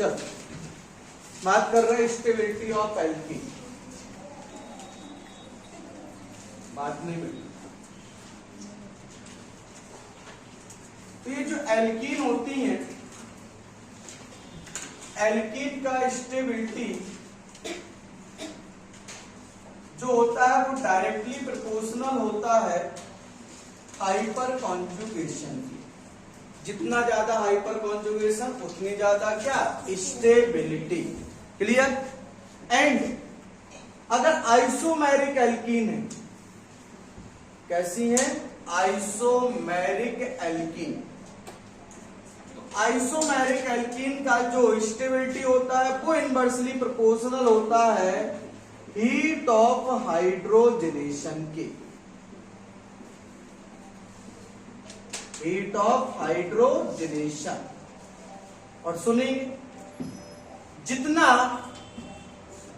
चल बात कर रहे हैं स्टेबिलिटी ऑफ एल्कीन। बात नहीं मिली। तो ये जो एल्कीन होती है, एल्कीन का स्टेबिलिटी जो होता है वो डायरेक्टली प्रोपोर्शनल होता है हाइपर कॉन्जुगेशन की। जितना ज्यादा हाइपर कॉन्जुगेशन उतनी ज्यादा क्या स्टेबिलिटी। क्लियर। एंड अगर आइसोमेरिक एल्कीन है, कैसी है आइसोमेरिक एल्कीन, तो आइसोमेरिक एल्कीन का जो स्टेबिलिटी होता है वो इनवर्सली प्रोपोर्शनल होता है हीट ऑफ हाइड्रोजनेशन के। Heat of hydrogenation. और सुनिए, जितना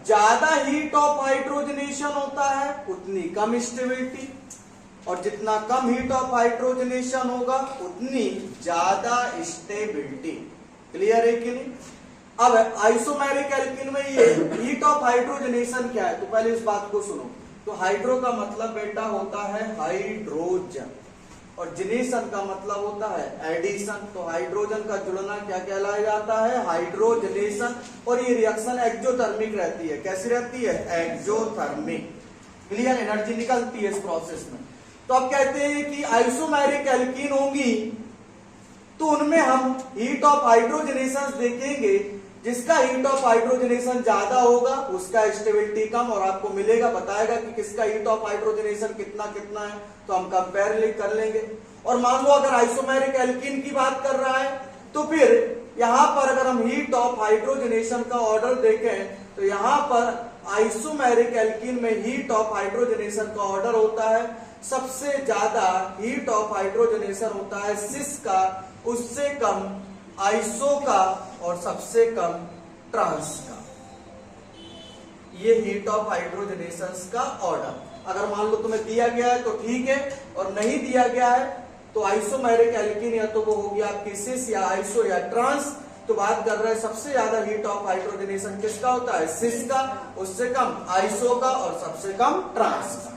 ज्यादा हीट ऑफ हाइड्रोजनेशन होता है उतनी कम स्टेबिलिटी, और जितना कम हीट ऑफ हाइड्रोजनेशन होगा उतनी ज्यादा स्टेबिलिटी। क्लियर है कि नहीं। अब आइसोमेरिक एल्कीन में ये हीट ऑफ हाइड्रोजनेशन क्या है, तो पहले इस बात को सुनो। तो हाइड्रो का मतलब बेटा होता है हाइड्रोजन, और जनेशन का मतलब होता है एडिशन। तो हाइड्रोजन का जुड़ना क्या कहलाया जाता है हाइड्रोजनेशन। और ये रिएक्शन एक्सोथर्मिक रहती है। कैसी रहती है एक्सोथर्मिक। क्लियर। एनर्जी निकलती है इस प्रोसेस में। तो अब कहते हैं कि आइसोमेरिक एल्कीन होंगी तो उनमें हम हीट ऑफ हाइड्रोजनेशन देखेंगे। जिसका हीट ऑफ हाइड्रोजनेशन ज्यादा होगा उसका स्टेबिलिटी कम, और आपको मिलेगा बताएगा कि किसका हीट ऑफ हाइड्रोजनेशन कितना कितना है, तो हम कंपेयर कर लेंगे। और मान लो अगर आइसोमेरिक एल्कीन की बात कर रहा है तो फिर यहां पर अगर हम हीट ऑफ हाइड्रोजनेशन का ऑर्डर देखें तो यहां पर आइसोमेरिक एल्कीन में हीट ऑफ हाइड्रोजनेशन का ऑर्डर होता है, सबसे ज्यादा हीट ऑफ हाइड्रोजनेशन होता है सिस का, उससे कम आइसो का, और सबसे कम ट्रांस का। ये हीट ऑफ हाइड्रोजनेशन का ऑर्डर। अगर मान लो तुम्हें दिया गया है तो ठीक है, और नहीं दिया गया है तो आइसोमेरिक एल्कीन या तो वो होगी आपकी सिस या आइसो या ट्रांस। तो बात कर रहे हैं सबसे ज्यादा हीट ऑफ हाइड्रोजनेशन किसका होता है सिस का, उससे कम आइसो का, और सबसे कम ट्रांस का।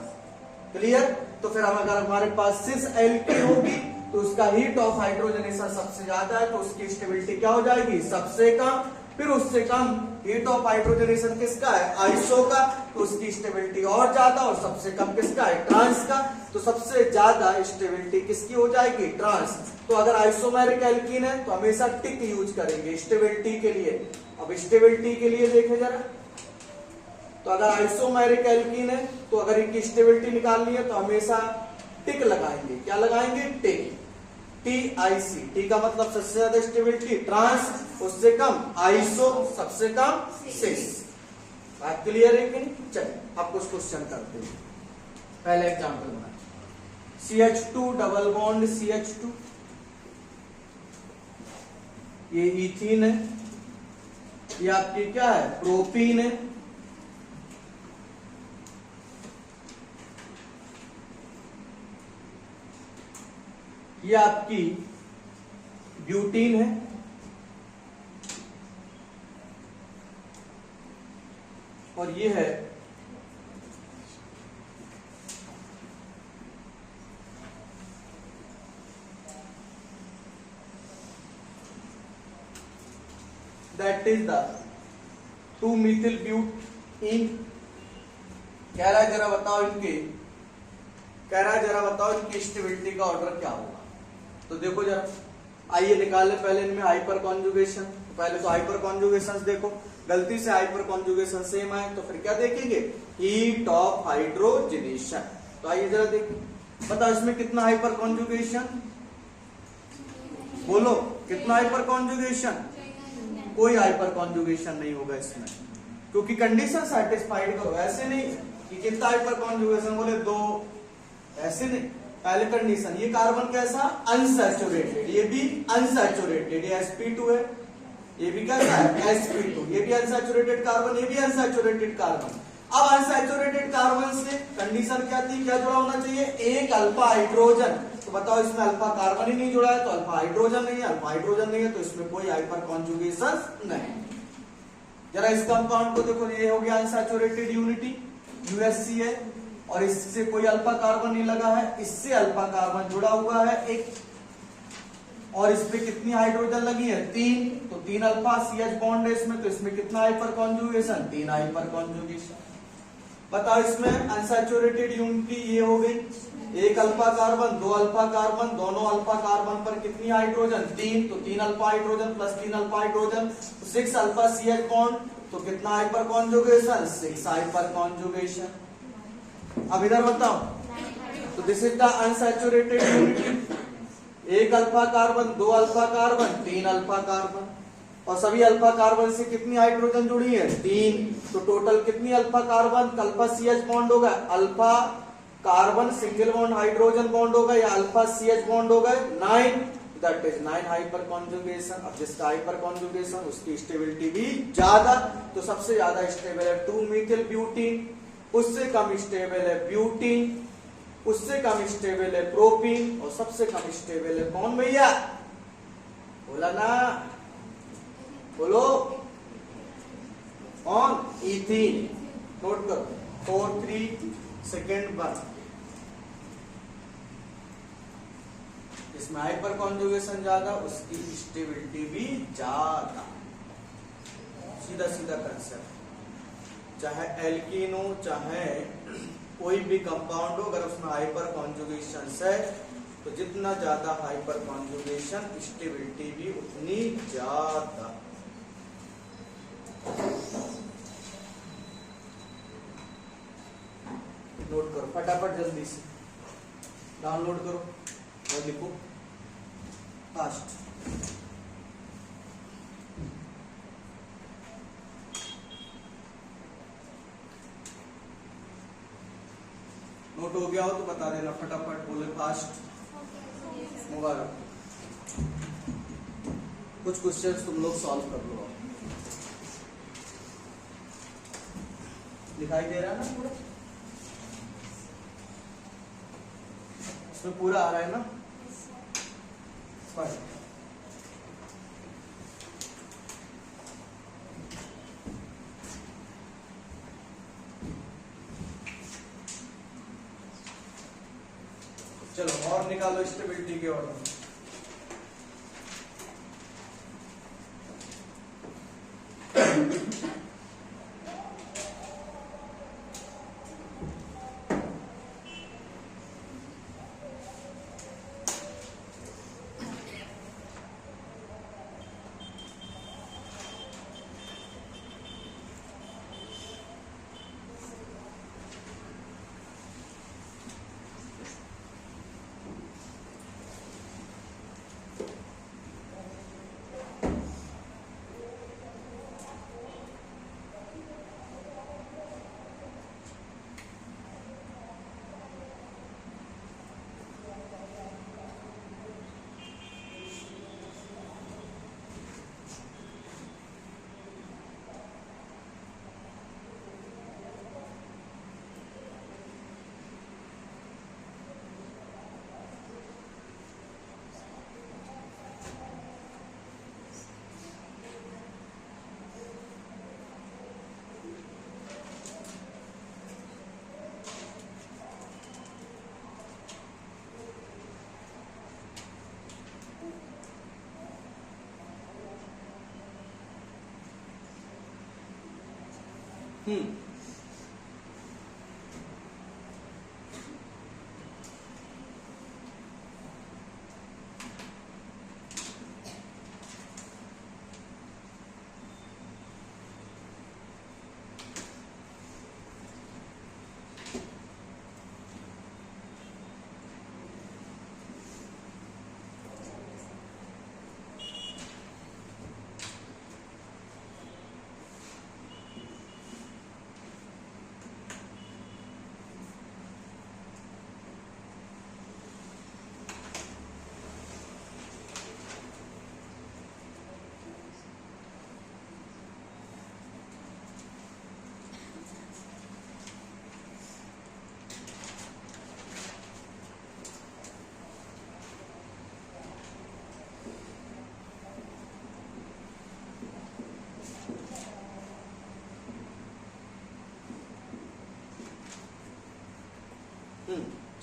क्लियर। तो फिर हम अगर हमारे पास सिस एल्कीन होगी तो उसका हीट ऑफ हाइड्रोजनेशन सबसे ज्यादा है, तो उसकी स्टेबिलिटी क्या हो जाएगी सबसे कम। फिर उससे कम हीट ऑफ हाइड्रोजनेशन किसका है आइसो का, तो उसकी स्टेबिलिटी और ज्यादा, और सबसे कम किसका है ट्रांस का। तो सबसे ज्यादा स्टेबिलिटी किसकी हो जाएगी ट्रांस। तो अगर आइसोमेरिक एल्कीन है तो हमेशा टिक यूज करेंगे स्टेबिलिटी के लिए। अब स्टेबिलिटी के लिए देखें जरा, तो अगर आइसोमेरिक एल्कीन है तो अगर इनकी स्टेबिलिटी निकालनी है तो हमेशा टिक लगाएंगे। क्या लगाएंगे टिक, TIC। टी का मतलब सबसे ज्यादा स्टेबिलिटी ट्रांस, उससे कम आइसो, सबसे कम सिस। बात क्लियर है कि नहीं। चलिए अब कुछ क्वेश्चन करते हैं। पहले एग्जांपल बना, CH2 डबल बॉन्ड CH2, ये इथीन है, ये आपकी क्या है प्रोपीन है, ये आपकी ब्यूटीन है, और ये है that is the 2-methyl butene. कह रहा है जरा बताओ इनके, कह रहा है जरा बताओ इनकी स्टेबिलिटी का ऑर्डर क्या होगा। तो देखो जरा, आइए निकाल ले पहले इनमें हाइपर कॉन्जुगेशन। पहले तो हाइपर कॉन्जुगेशन देखो, गलती से हाइपर कॉन्जुगेशन सेम आए तो फिर क्या देखेंगे हीट ऑफ हाइड्रोजनेशन। तो आइए जरा देखिए, बताओ इसमें कितना हाइपर कॉन्जुगेशन, बोलो कितना हाइपर कॉन्जुगेशन। कोई हाइपर कॉन्जुगेशन नहीं होगा इसमें, क्योंकि कंडीशन सेटिस्फाइड करो। ऐसे नहीं कि कितना हाइपर कॉन्जुगेशन बोले 2, ऐसे नहीं। पहले कंडीशन, ये कार्बन कैसा अनसैचुरेटेड, ये भी अनसैचुरेटेड, ये sp2 है, ये भी कैसा है sp2, ये भी अनसैचुरेटेड कार्बन, ये भी अनसैचुरेटेड कार्बन। अब अनसैचुरेटेड कार्बन से कंडीशन क्या थी, क्या जुड़ा होना चाहिए एक अल्फा हाइड्रोजन। तो बताओ इसमें अल्फा कार्बन ही नहीं जुड़ा है तो अल्फा हाइड्रोजन नहीं है, अल्फा हाइड्रोजन नहीं है तो इसमें कोई हाइपर कॉन्जुगेशन नहीं। जरा इस कंपाउंड को देखो, ये हो गया अनसैचुरेटेड यूनिटी USC है और इससे कोई अल्फा कार्बन नहीं लगा है, इससे अल्फा कार्बन जुड़ा हुआ है एक, और इसमें कितनी हाइड्रोजन लगी है 3, तो 3 अल्फा CH बॉन्ड है इसमें, तो इसमें कितना हाइपर कॉन्जुगेशन 3 हाइपर कॉन्जुगेशन। बताओ इसमें अनसैचुरेटेड यूनिटी ये हो गई, एक अल्फा कार्बन 2 अल्फा कार्बन, दोनों अल्फा कार्बन पर कितनी हाइड्रोजन 3, तो 3 alpha hydrogen plus 3 alpha hydrogen, 6 alpha CH bond, तो कितना हाइपर कॉन्जुगेशन 6 हाइपर कॉन्जुगेशन। अब इधर बताओ, तो this is the unsaturated unity, एक alpha carbon 2 alpha carbon 3 alpha carbon, और सभी अल्फा कार्बन से कितनी हाइड्रोजन जुड़ी है 3, तो टोटल कितनी alpha carbon alpha CH bond होगा, alpha carbon single bond hydrogen bond होगा या अल्फा CH बॉन्ड होगा 9, दैट इज 9 हाइपर कॉन्जुगेशन। अब जिसका हाइपर कॉन्जुगेशन उसकी स्टेबिलिटी भी ज्यादा, तो सबसे ज्यादा स्टेबल है 2 मीथिल ब्यूटीन, उससे कम स्टेबल है ब्यूटीन, उससे कम स्टेबल है प्रोपीन, और सबसे कम स्टेबल है कौन भैया, बोला ना, बोलो कौन, इथीन। नोट करो 4-3 सेकेंड 1, इसमें हाइपर कॉन्जुगेशन ज्यादा, उसकी स्टेबिलिटी भी ज्यादा, सीधा सीधा कंसेप्ट। चाहे एल्कीन हो चाहे कोई भी कंपाउंड हो, अगर उसमें हाइपर कॉन्जुगेशन है तो जितना ज्यादा हाइपर कॉन्जुगेशन स्टेबिलिटी भी उतनी ज्यादा। नोट करो फटाफट, जल्दी से डाउनलोड करो और लिखो फास्ट। नोट हो गया हो तो बता देना फटाफट, बोले फास्ट। मुबारक, कुछ क्वेश्चंस तुम लोग सॉल्व कर लो। दिखाई दे रहा है ना पूरा, इसमें पूरा आ रहा है ना, फाइन। चलो और निकालो स्टेबिलिटी के ऑर्डर।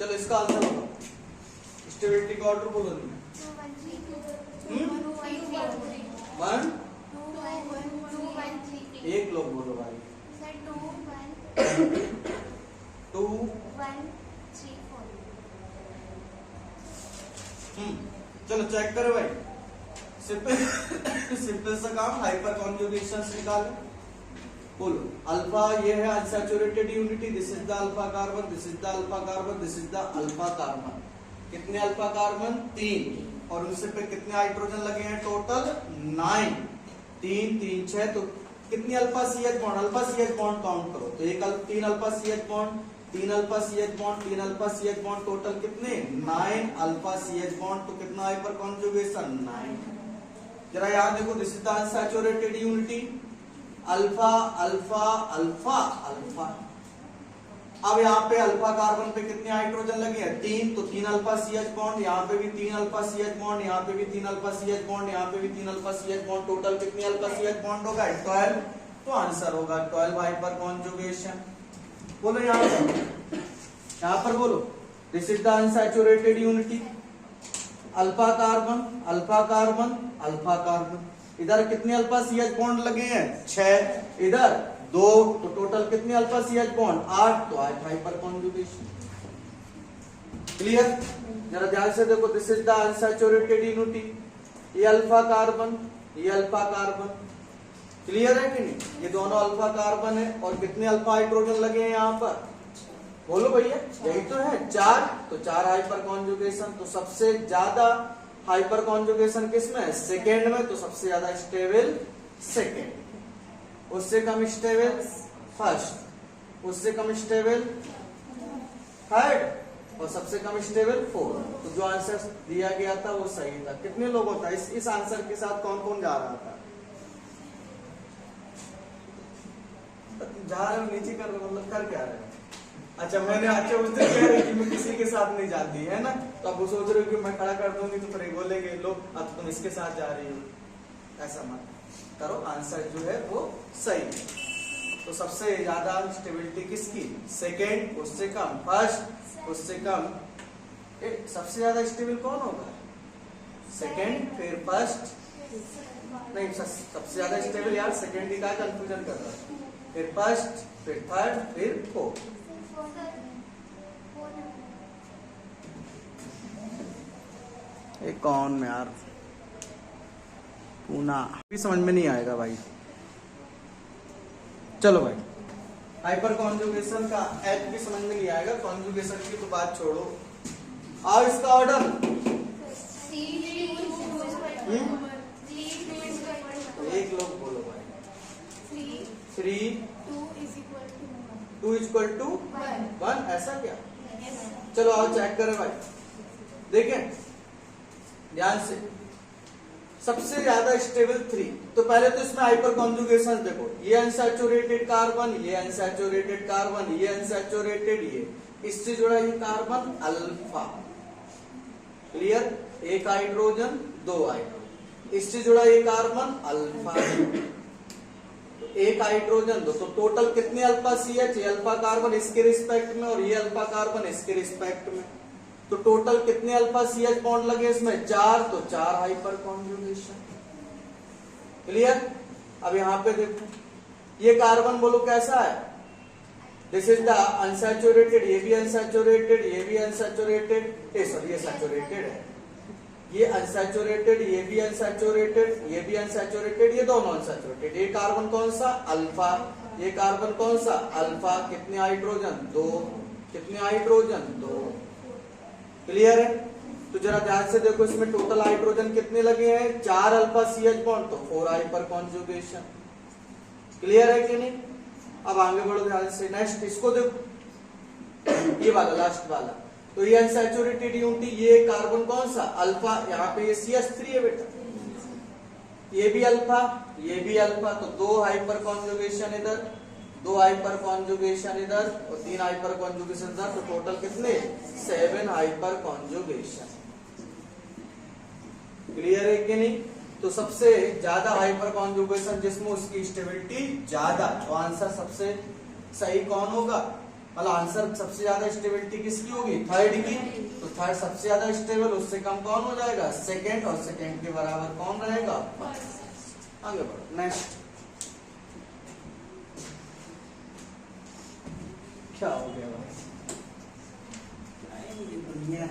चलो इसका आंसर बताओ, स्टेबिलिटी का ऑर्डर बोलो। 1 एक लोग बोलो भाई। 2 1 3 4। चलो चेक करो भाई, सिंपल सा काम, हाइपर कॉन्जुगेशन निकाले। बोलो अल्फा ये है unsaturated unity, this is the alpha carbon, this is the alpha carbon, this is the alpha carbon. कितने अल्फा कार्बन? 3, और उनसे पे कितने हाइड्रोजन लगे हैं? टोटल 9। 3 3 6, तो कितनी alpha C H bond? Alpha C H bond count करो तो 3 alpha C H bond, 3 alpha C H bond, 3 alpha C H bond, total कितने? 9 अल्फा सी एच बॉन्ड। तो कितना हाइपर कॉन्जुगेशन? 9। जरा याद देखो, this is the unsaturated unity, alpha alpha alpha alpha. अब यहाँ पे अल्फा कार्बन पे कितने हाइड्रोजन लगे हैं? 3, तो 3 अल्फा सी एच बॉन्ड, यहाँ पे भी 3 अल्फा सी एच बॉन्ड, यहाँ पे भी 3 अल्फा सी एच बॉन्ड, यहाँ पे भी 3 alpha C H bond, total कितनी अल्फा सी एच बॉन्ड होगा? 12। तो आंसर होगा 12 हाइपर कॉन्जुगेशन। बोलो यहाँ पर बोलो, this is the unsaturated unity, alpha carbon alpha carbon alpha carbon. इधर कितने अल्फा सी एच बॉन्ड लगे हैं? 6, इधर 2, तो टोटल कितने अल्फा सी एच बॉन्ड? 8। तो 8 हाइपर कॉन्जुगेशन। क्लियर? जरा ध्यान से देखो, this is the unsaturated unity, ये अल्फा कार्बन, ये अल्फा कार्बन। क्लियर है कि नहीं? ये दोनों अल्फा कार्बन है, और कितने अल्फा हाइड्रोजन लगे हैं यहाँ पर? बोलो भैया, यही तो है 4। तो 4 हाइपर कॉन्जुगेशन। तो सबसे ज्यादा हाइपर कॉन्जुगेशन किसमें है? सेकेंड में। तो सबसे ज्यादा स्टेबल सेकेंड, उससे कम स्टेबल फर्स्ट, उससे कम स्टेबल थर्ड, और सबसे कम स्टेबल फोर्थ। तो जो आंसर दिया गया था वो सही था। कितने लोगों था इस आंसर के साथ? कौन कौन जा रहा था? जा रहे हो नीचे कर रहे हो, मतलब कर क्या रहे हो? अच्छा मैंने अच्छा उस दिन कह रही कि मैं किसी के साथ नहीं जाती है ना, तो अब वो सोच रहे हो कि मैं खड़ा कर दूंगी तो फिर बोलेंगे लोग अब तुम इसके साथ जा रही हो। ऐसा मत करो, आंसर जो है वो सही है। तो सबसे ज्यादा स्टेबिलिटी किसकी? सेकेंड, उससे कम फर्स्ट, उससे कम। सबसे ज्यादा स्टेबल कौन होगा? सेकेंड, फिर फर्स्ट। नहीं, सबसे ज्यादा स्टेबल यार सेकेंड ही का कंफ्यूजन कर रहा है। फिर फर्स्ट, फिर थर्ड, फिर फोर्थ। कौन में यार पूना भी समझ में नहीं आएगा भाई। चलो भाई, हाइपर कॉन्जुगेशन का एच भी समझ में नहीं आएगा, कॉन्जुगेशन की तो बात छोड़ो। आओ इसका ऑर्डर, एक लोग बोलो भाई। 3 2 = 1, ऐसा क्या? चलो आओ चेक करें भाई, देखें ध्यान से। सबसे ज्यादा स्टेबल 3, तो पहले तो इसमें हाइपर कॉन्जुगेशन देखो, ये अनसैचुरेटेड कार्बन, ये अनसैचुरेटेड कार्बन, ये अनसैचुरेटेड, ये इससे जुड़ा ये कार्बन अल्फा। क्लियर? एक हाइड्रोजन, 2 हाइड्रोजन, इससे जुड़ा ये कार्बन अल्फा, एक हाइड्रोजन 2, तो टोटल कितने अल्फा सी एच? ये अल्फा कार्बन इसके रिस्पेक्ट में, और ये अल्फा कार्बन इसके रिस्पेक्ट में। तो टोटल कितने अल्फा सी एच बॉन्ड लगे इसमें? 4। तो 4 हाइपर कॉन्जुगेशन। क्लियर? अब यहां पे देखो, ये कार्बन बोलो कैसा है? दिस इज द अनसैचुरेटेड, ये भी अनसैचुरेटेड, ये भी अनसैचुरेटेड, सॉरी ये सैचुरेटेड है, ये अनसैचुरेटेड, ये भी अनसैचुरेटेड, ये भी अनसैचुरेटेड, ये दोनों अनसैचुरेटेड। ये कार्बन कौन सा? अल्फा। ये कार्बन कौन सा? अल्फा। कितने हाइड्रोजन? 2। कितने हाइड्रोजन? 2। क्लियर है? तो जरा ध्यान से देखो, इसमें टोटल हाइड्रोजन कितने लगे हैं? 4 अल्फा सी एच बॉन्ड, तो 4 हाइपर कॉन्जुगेशन। क्लियर है कि नहीं? अब आगे बढ़ो ध्यान से, नेक्स्ट इसको देखो, ये वाला लास्ट वाला, तो ये अनसैचुरेटेड यूनिटी, ये कार्बन कौन सा? अल्फा। यहाँ पे ये CH3 है बेटा, ये भी अल्फा, ये भी अल्फा, तो 2 हाइपर कॉन्जुगेशन इधर, 2 हाइपर कॉन्जुगेशन इधर, और 3 हाइपर कॉन्जुगेशन इधर। तो टोटल कितने? 7 हाइपर कॉन्जुगेशन। क्लियर है कि नहीं? तो सबसे ज्यादा हाइपर कॉन्जुगेशन जिसमें उसकी स्टेबिलिटी ज्यादा, तो आंसर सबसे सही कौन होगा? मतलब आंसर सबसे ज्यादा स्टेबिलिटी किसकी होगी, थर्ड की। तो थर्ड सबसे ज्यादा स्टेबल, उससे कम कौन हो जाएगा, सेकंड, और सेकंड के बराबर कौन रहेगा, आगे बढ़ो। नेक्स्ट क्या हो गया भाई, दुनिया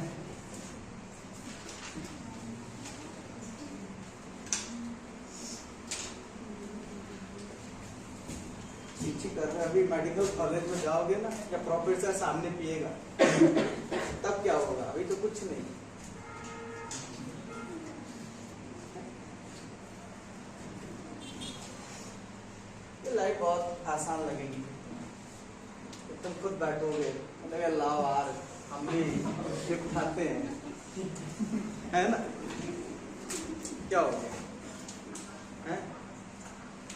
चीची कर रहे। अभी मेडिकल कॉलेज में जाओगे ना, या प्रोफेसर सामने पिएगा तब क्या होगा, अभी तो कुछ नहीं। ये लाइफ बहुत आसान लगेगी, तुम खुद बैठोगे, मतलब लाओ यार हम भी गिफ्ट खाते हैं, है ना, क्या हो गया है?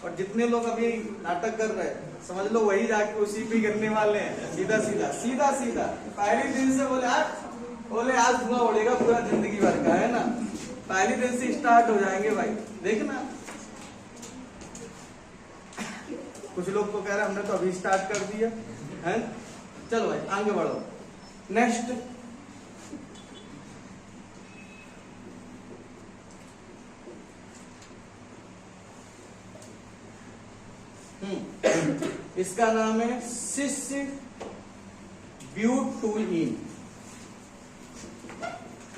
और जितने लोग अभी नाटक कर रहे हैं, समझ लो वही जाके उसी पे करने वाले हैं, सीधा सीधा सीधा सीधा पहले दिन से बोले आज धुआं उड़ेगा पूरा जिंदगी भर का, है ना, पहले दिन से स्टार्ट हो जाएंगे भाई, देखना। कुछ लोग तो कह रहे हमने तो अभी स्टार्ट कर दिया है। चलो भाई आगे बढ़ो। नेक्स्ट इसका नाम है सिस ब्यूटुइन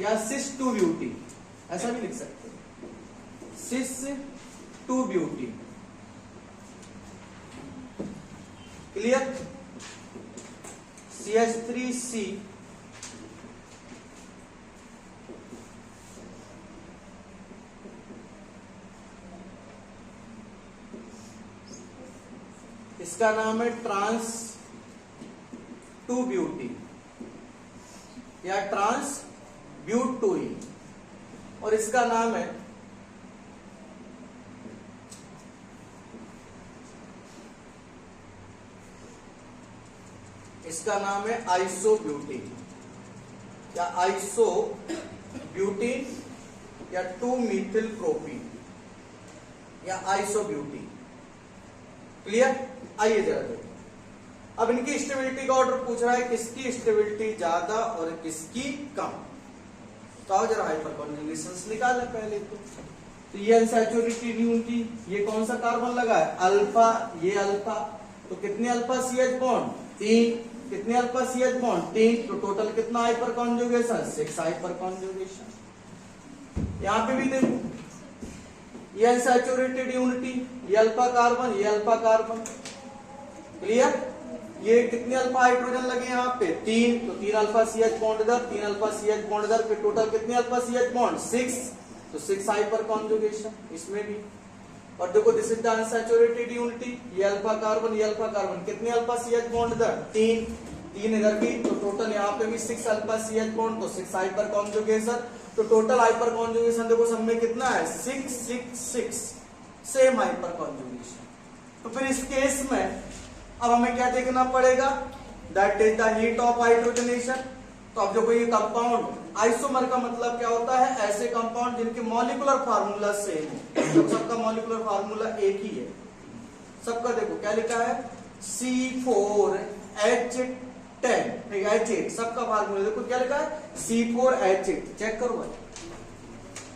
या सिस टू ब्यूटी, ऐसा भी लिख सकते हैं, सिस टू ब्यूटी। क्लियर? CH3C इसका नाम है ट्रांस टू ब्यूटी या ट्रांस ब्यूटुइन, और इसका नाम है आइसो ब्यूटीन या आइसो ब्यूटीन या 2-मीथिल प्रोपीन या आइसो ब्यूटीन। क्लियर? आइए जरा देखो, अब इनकी स्टेबिलिटी का ऑर्डर पूछ रहा है, किसकी स्टेबिलिटी ज्यादा और किसकी कम। तो आओ जरा हाइपर कॉन्जुगेशंस निकालें पहले तो ये अनसैचुरेटेड यूनिटी, ये कौन सा कार्बन लगा है, अल्फा, ये अल्फा, तो कितने अल्फा CH बॉन्ड, 3, कितने अल्फा CH बॉन्ड, 3, तो टोटल कितना हाइपर कॉन्जुगेशन, 6 हाइपर कॉन्जुगेशन। यहां पे भी देखो, ये अनसैचुरेटेड यूनिटी, ये अल्फा कार्बन, ये अल्फा कार्बन। क्लियर? ये कितने अल्फा हाइड्रोजन लगे यहाँ पे, 3, तो 3 अल्फा CH बॉन्ड इधर, 3 अल्फा CH बॉन्ड इधर, फिर टोटल कितने अल्फा CH बॉन्ड, 6, तो 6 हाइपर कॉन्जुगेशन इसमें भी। और देखो this is the unsaturated unity, ये अल्फा कार्बन, ये अल्फा कार्बन, कितने अल्फा CH बॉन्ड इधर, 3 इधर भी, तो टोटल यहाँ पे भी 6 अल्फा CH बॉन्ड, तो 6 हाइपर कॉन्जुगेशन। तो टोटल हाइपर कॉन्जुगेशन देखो सब में कितना है, 6 6 6, सेम हाइपर कॉन्जुगेशन। तो फिर इस केस में अब हमें क्या देखना पड़ेगा, that is the heat of hydrogenation. तो अब जो कोई कंपाउंड, आइसोमर का मतलब क्या होता है, ऐसे कंपाउंड जिनके मॉलिक्यूलर फार्मूला सेम है, तो सबका मॉलिक्यूलर फार्मूला एक ही है सबका। देखो क्या लिखा है, C4H10, H8, सबका फार्मूला देखो क्या लिखा है, C4H8, चेक करो भाई,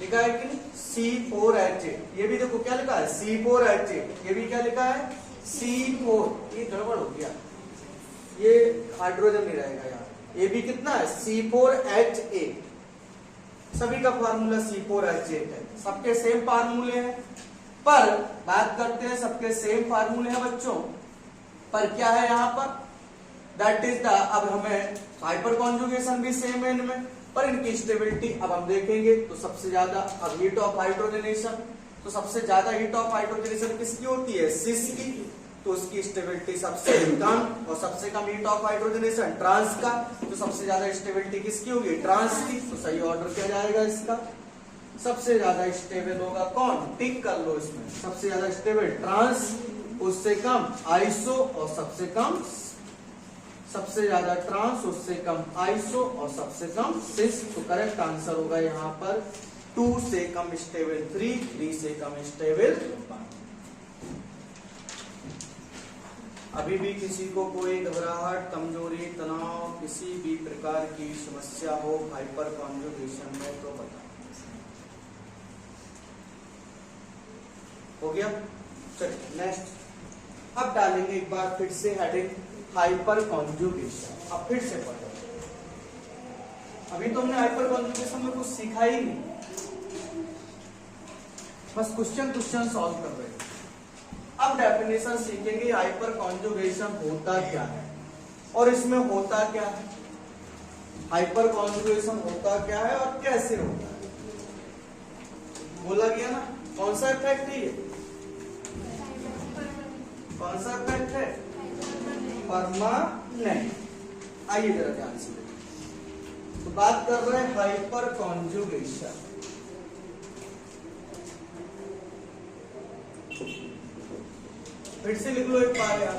लिखा है कि नहीं, C4H8। ये भी देखो क्या लिखा है, C4H8, ये भी क्या लिखा है, C4, ये गड़बड़ हो गया, ये हाइड्रोजन नहीं रहेगा यार, ये भी कितना है, C4H8, सभी का फार्मूला C4H8 है, सबके सेम फार्मूले हैं। पर बात करते हैं, सबके सेम फार्मूले हैं बच्चों, पर क्या है यहाँ पर, दैट इज द, अब हमें हाइपर कॉन्जुगेशन भी सेम है इनमें, पर इनकी स्टेबिलिटी अब हम देखेंगे। तो सबसे ज्यादा अब हीट ऑफ हाइड्रोजनेशन, तो सबसे ज्यादा हीट ऑफ हाइड्रोजनेशन किसकी होती है, सिस की, तो उसकी स्टेबिलिटी सबसे कम, और सबसे कम हीट ऑफ हाइड्रोजनेशन ट्रांस का, तो सबसे ज्यादा स्टेबिलिटी किसकी होगी, ट्रांस की। तो सही ऑर्डर किया जाएगा इसका, सबसे ज्यादा स्टेबल होगा कौन, टिक कर लो इसमें, सबसे ज्यादा स्टेबल ट्रांस, उससे कम आइसो, और सबसे कम, सबसे ज्यादा ट्रांस, उससे कम आइसो, और सबसे कम सिस। तो करेक्ट आंसर होगा यहाँ पर 2 से कम स्टेबल 3, 3 से कम स्टेबल 1। अभी भी किसी को कोई घबराहट, कमजोरी, तनाव, किसी भी प्रकार की समस्या हो हाइपर कॉन्जुगेशन में तो बताओ। हो गया? चलिए नेक्स्ट। अब डालेंगे एक बार फिर से हेडिंग हाइपर कॉन्जुगेशन। अब फिर से पढ़ो। अभी तो हमने हाइपर कॉन्जुगेशन में कुछ सीखा ही नहीं, बस क्वेश्चन सॉल्व कर रहे हैं। अब डेफिनेशन सीखेंगे हाइपर कॉन्जुगेशन होता क्या है और इसमें होता क्या है, हाइपर कॉन्जुगेशन होता क्या है और कैसे होता है। बोला गया ना, कौन सा इफेक्ट है ये, कौन सा इफेक्ट है, परमानेंट। आइए जरा ध्यान से देखिए, तो बात कर रहे हैं हाइपर कॉन्जुगेशन। फिर से लिख लो एक बार यार,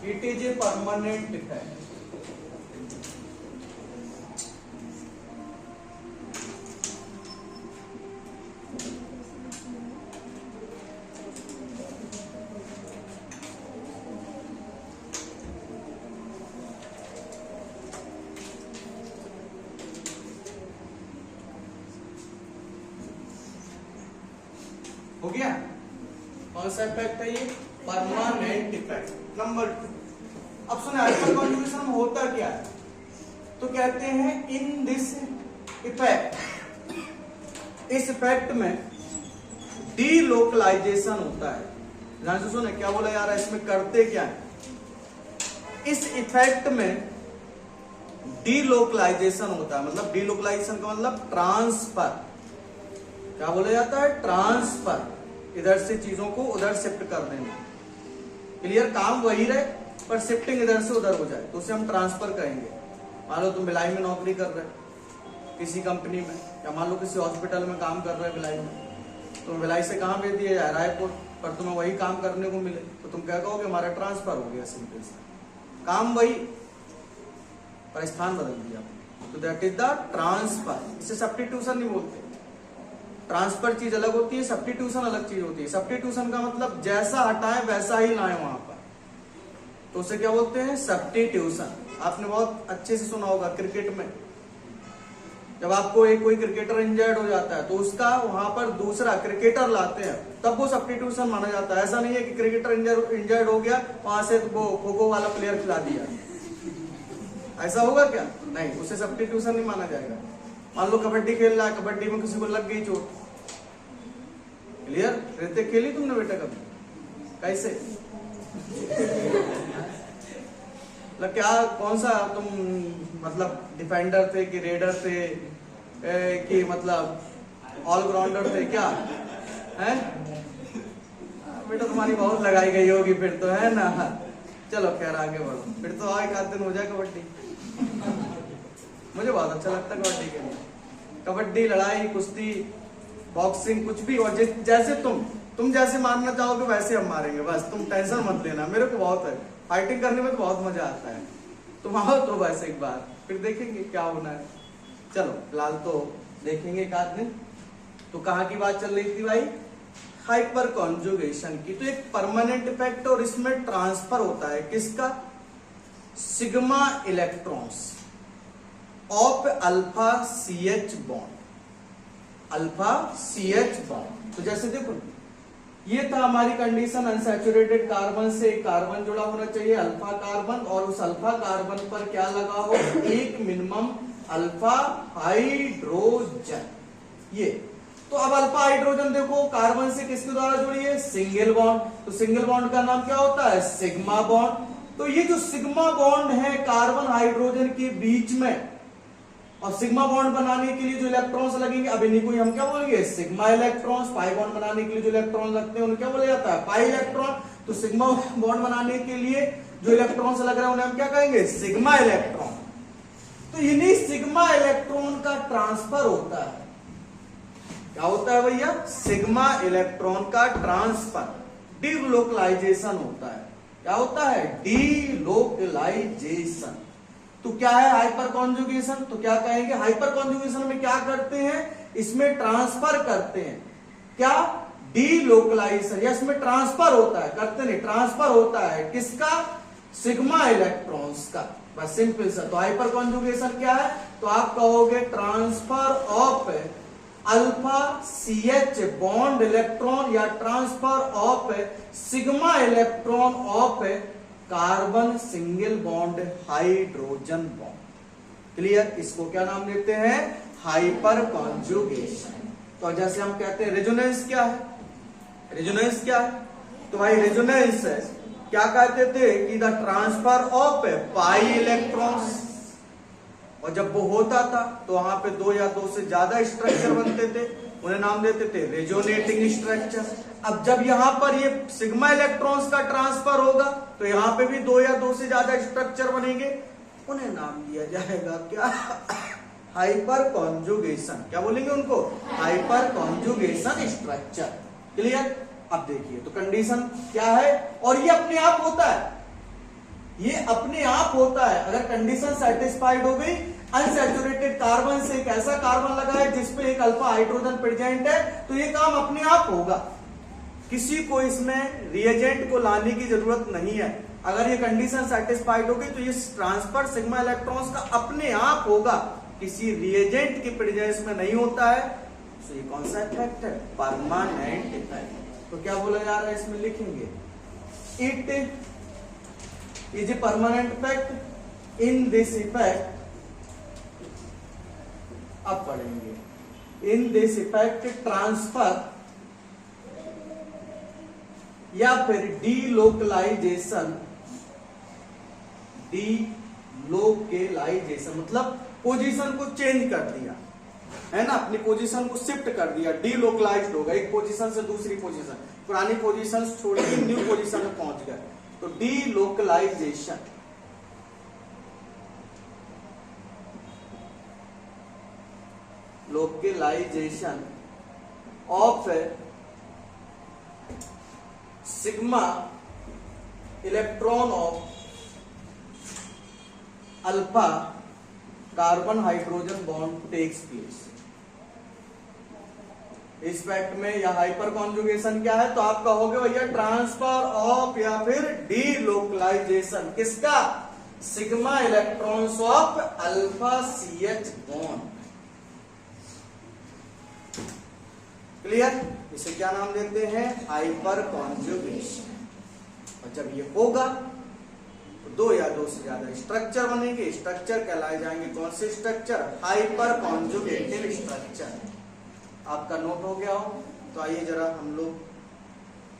it is a permanent effect. हो गया? कौन सा इफेक्ट है ये, परमानेंट इफेक्ट। नंबर 2, अब सुने हाइपर कॉन्जुगेशन में होता क्या है, तो कहते हैं इन दिस इफेक्ट, इस इफेक्ट में डीलोकलाइजेशन होता है। ध्यान से सुने, क्या बोला यार, इसमें करते क्या है, इस इफेक्ट में डीलोकलाइजेशन होता है। मतलब डीलोकलाइजेशन का मतलब ट्रांसफर, क्या बोला जाता है, ट्रांसफर, इधर से चीजों को उधर शिफ्ट कर देना। क्लियर? काम वही रहे पर शिफ्टिंग इधर से उधर हो जाए तो उसे हम ट्रांसफर कहेंगे। मान लो तुम भिलाई में नौकरी कर रहे किसी कंपनी में, या मान लो किसी हॉस्पिटल में काम कर रहे हैं भिलाई में, तो भिलाई से कहाँ भेज दिया जाए, रायपुर, पर तुम्हें वही काम करने को मिले तो तुम क्या कहोगे, हमारा ट्रांसफर हो गया। सिंपल सा काम वही पर स्थान बदल दिया, तो दैट इज द ट्रांसफर। इसे सब्स्टिट्यूशन नहीं बोलते। ट्रांसफर चीज अलग होती है, सब्स्टिट्यूशन अलग चीज होती है। सब्स्टिट्यूशन का मतलब जैसा हटाएं वैसा ही लाएं वहां पर, तो उसे क्या बोलते हैं, सब्स्टिट्यूशन। आपने बहुत अच्छे से सुना होगा क्रिकेट में, जब आपको एक कोई क्रिकेटर इंजर्ड हो जाता है तो उसका वहां पर दूसरा क्रिकेटर लाते हैं, तब वो सब्स्टिट्यूशन माना जाता है। ऐसा नहीं है कि क्रिकेटर इंजर्ड हो गया वहां से वो खो-खो वाला प्लेयर खिला दिया, ऐसा होगा क्या, नहीं, उसे सब्स्टिट्यूशन नहीं माना जाएगा। मान लो कबड्डी खेल रहा है, कबड्डी में किसी को लग गई चोट, क्लियर? रहते खेली तुमने बेटा कभी, कैसे क्या, कौन सा तुम मतलब डिफेंडर थे कि रेडर थे कि मतलब ऑलराउंडर थे, क्या है बेटा, तुम्हारी बहुत लगाई गई होगी फिर तो, है ना। चलो खैर आगे बढ़ो, फिर तो एक आध दिन हो जाए कबड्डी। मुझे बहुत अच्छा लगता है कबड्डी के लिए, कबड्डी, लड़ाई, कुश्ती, बॉक्सिंग, कुछ भी। और जैसे तुम जैसे मारना चाहोगे वैसे हम मारेंगे, बस तुम टेंशन मत लेना। मेरे को बहुत है फाइटिंग करने में, तो बहुत मजा आता है। तुम आओ तो बस एक बार, फिर देखेंगे क्या होना है। चलो फिलहाल तो देखेंगे एक आध दिन। तो कहाँ की बात चल रही थी भाई, हाइपर कॉन्जुगेशन की। तो एक परमानेंट इफेक्ट और इसमें ट्रांसफर होता है किसका, sigma electrons of alpha CH bond, alpha CH bond. तो जैसे देखो ये था हमारी कंडीशन, अनसैचुरेटेड कार्बन से एक कार्बन जुड़ा होना चाहिए, अल्फा कार्बन, और उस अल्फा कार्बन पर क्या लगा हो, एक मिनिमम अल्फा हाइड्रोजन। ये तो अब अल्फा हाइड्रोजन देखो कार्बन से किसके द्वारा जुड़ी है, सिंगल बॉन्ड। तो सिंगल बॉन्ड का नाम क्या होता है, सिग्मा बॉन्ड। तो ये जो सिग्मा बॉन्ड है कार्बन हाइड्रोजन के बीच में, और सिग्मा बॉन्ड बनाने के लिए जो इलेक्ट्रॉन्स लगेंगे, अब इन्हीं को हम क्या बोलेंगे, सिग्मा इलेक्ट्रॉन्स। पाई बॉन्ड बनाने के लिए जो इलेक्ट्रॉन लगते हैं उन्हें क्या बोला जाता है, पाई इलेक्ट्रॉन। तो सिग्मा बॉन्ड बनाने के लिए जो इलेक्ट्रॉन्स लग रहे हैं उन्हें हम क्या कहेंगे, सिग्मा इलेक्ट्रॉन। तो इन्हीं सिग्मा इलेक्ट्रॉन का ट्रांसफर होता है, क्या होता है भैया, सिग्मा इलेक्ट्रॉन का ट्रांसफर, डीलोकलाइजेशन होता है। क्या होता है, डीलोकलाइजेशन। तो क्या है हाइपर कॉन्जुगेशन, तो क्या कहेंगे, हाइपर कॉन्जुगेशन में क्या करते हैं, इसमें ट्रांसफर करते हैं, क्या, डीलोकलाइजेशन, या इसमें ट्रांसफर होता है, करते नहीं, ट्रांसफर होता है किसका, सिग्मा इलेक्ट्रॉन्स का, बस सिंपल सा। तो हाइपर कॉन्जुगेशन क्या है, तो आप कहोगे transfer of alpha C H bond electron या transfer of sigma electron of carbon single bond hydrogen bond. Clear, इसको क्या नाम देते हैं, हाइपर कॉन्जुगेशन। तो जैसे हम कहते हैं रेजोनेंस क्या है, रेजोनेंस क्या है, तो भाई रेजोनेंस है, क्या कहते थे कि the transfer of pi electrons, और जब वो होता था तो वहां पे दो या दो से ज्यादा स्ट्रक्चर बनते थे, उन्हें नाम देते थे रेजोनेटिंग स्ट्रक्चर। अब जब यहां पर ये सिग्मा इलेक्ट्रॉन्स का ट्रांसफर होगा तो यहां पे भी दो या दो से ज्यादा स्ट्रक्चर बनेंगे, उन्हें नाम दिया जाएगा क्या, हाइपर कॉन्जुगेशन। क्या बोलेंगे उनको, हाइपर कॉन्जुगेशन स्ट्रक्चर। क्लियर। अब देखिए तो कंडीशन क्या है, और ये अपने आप होता है, ये अपने आप होता है। अगर कंडीशन सेटिस्फाइड हो गई, अनसैचुरेटेड कार्बन से एक ऐसा कार्बन लगा है जिसपे एक अल्फा हाइड्रोजन प्रेजेंट है, तो ये काम अपने आप होगा, किसी को इसमें रिएजेंट को लाने की जरूरत नहीं है। अगर ये कंडीशन सेटिस्फाइड हो गई तो ये ट्रांसफर सिग्मा इलेक्ट्रॉन्स का अपने आप होगा, किसी रिएजेंट की प्रेजेंस में नहीं होता है। तो ये कौन सा इफेक्ट है, परमानेंट इफेक्ट। तो क्या बोला जा रहा है इसमें, लिखेंगे it is a permanent effect, in this effect, अब पढ़ेंगे, इन दिस इफेक्ट ट्रांसफर या फिर डीलोकलाइजेशन, डीलोकलाइजेशन मतलब पोजीशन को चेंज कर दिया है ना, अपनी पोजीशन को शिफ्ट कर दिया, डीलोकलाइज्ड होगा, एक पोजीशन से दूसरी पोजीशन, पुरानी पोजीशन छोड़ के न्यू पोजीशन में पहुंच गए, तो delocalisation. Localisation of sigma electron of alpha carbon hydrogen bond takes place. इस फैक्ट में या हाइपर कॉन्जुगेशन क्या है, तो आप कहोगे भैया ट्रांसफर ऑफ या फिर डीलोकलाइजेशन किसका, sigma electrons of alpha C H bond. Clear, इसे क्या नाम देते हैं, हाइपर कॉन्जुगेशन। और जब ये होगा तो दो या दो से ज्यादा स्ट्रक्चर बनेंगे, स्ट्रक्चर कहलाए जाएंगे कौन से स्ट्रक्चर, हाइपर कॉन्जुगेटिव स्ट्रक्चर। आपका नोट हो गया हो, तो आइए जरा हम लोग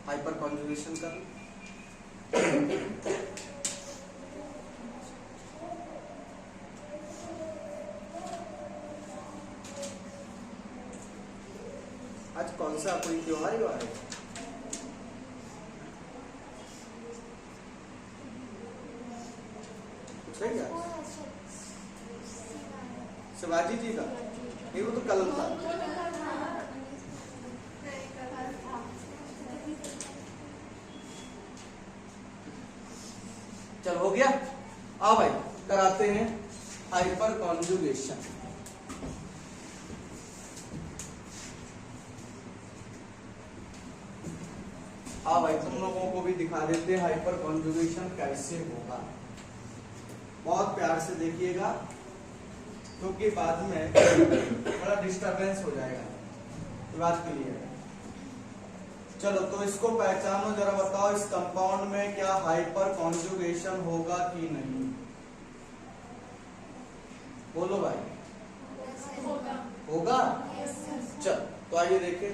हाइपर कॉन्जुगेशन कर, आज कौन सा कोई त्योहार ही आ रहा है, कुछ है क्या, शिवाजी जी का, नहीं वो तो कल था। चल हो गया, आओ भाई कराते हैं हाइपर कॉन्जुगेशन। आओ भाई तुम लोगों को भी दिखा देते हैं हाइपर कॉन्जुगेशन कैसे होगा, बहुत प्यार से देखिएगा क्योंकि बाद में बड़ा डिस्टरबेंस हो जाएगा, बात क्लियर है। चलो तो इसको पहचानो जरा, बताओ इस कंपाउंड में क्या हाइपर कॉन्जुगेशन होगा कि नहीं, बोलो भाई, होगा। चल तो आइए देखें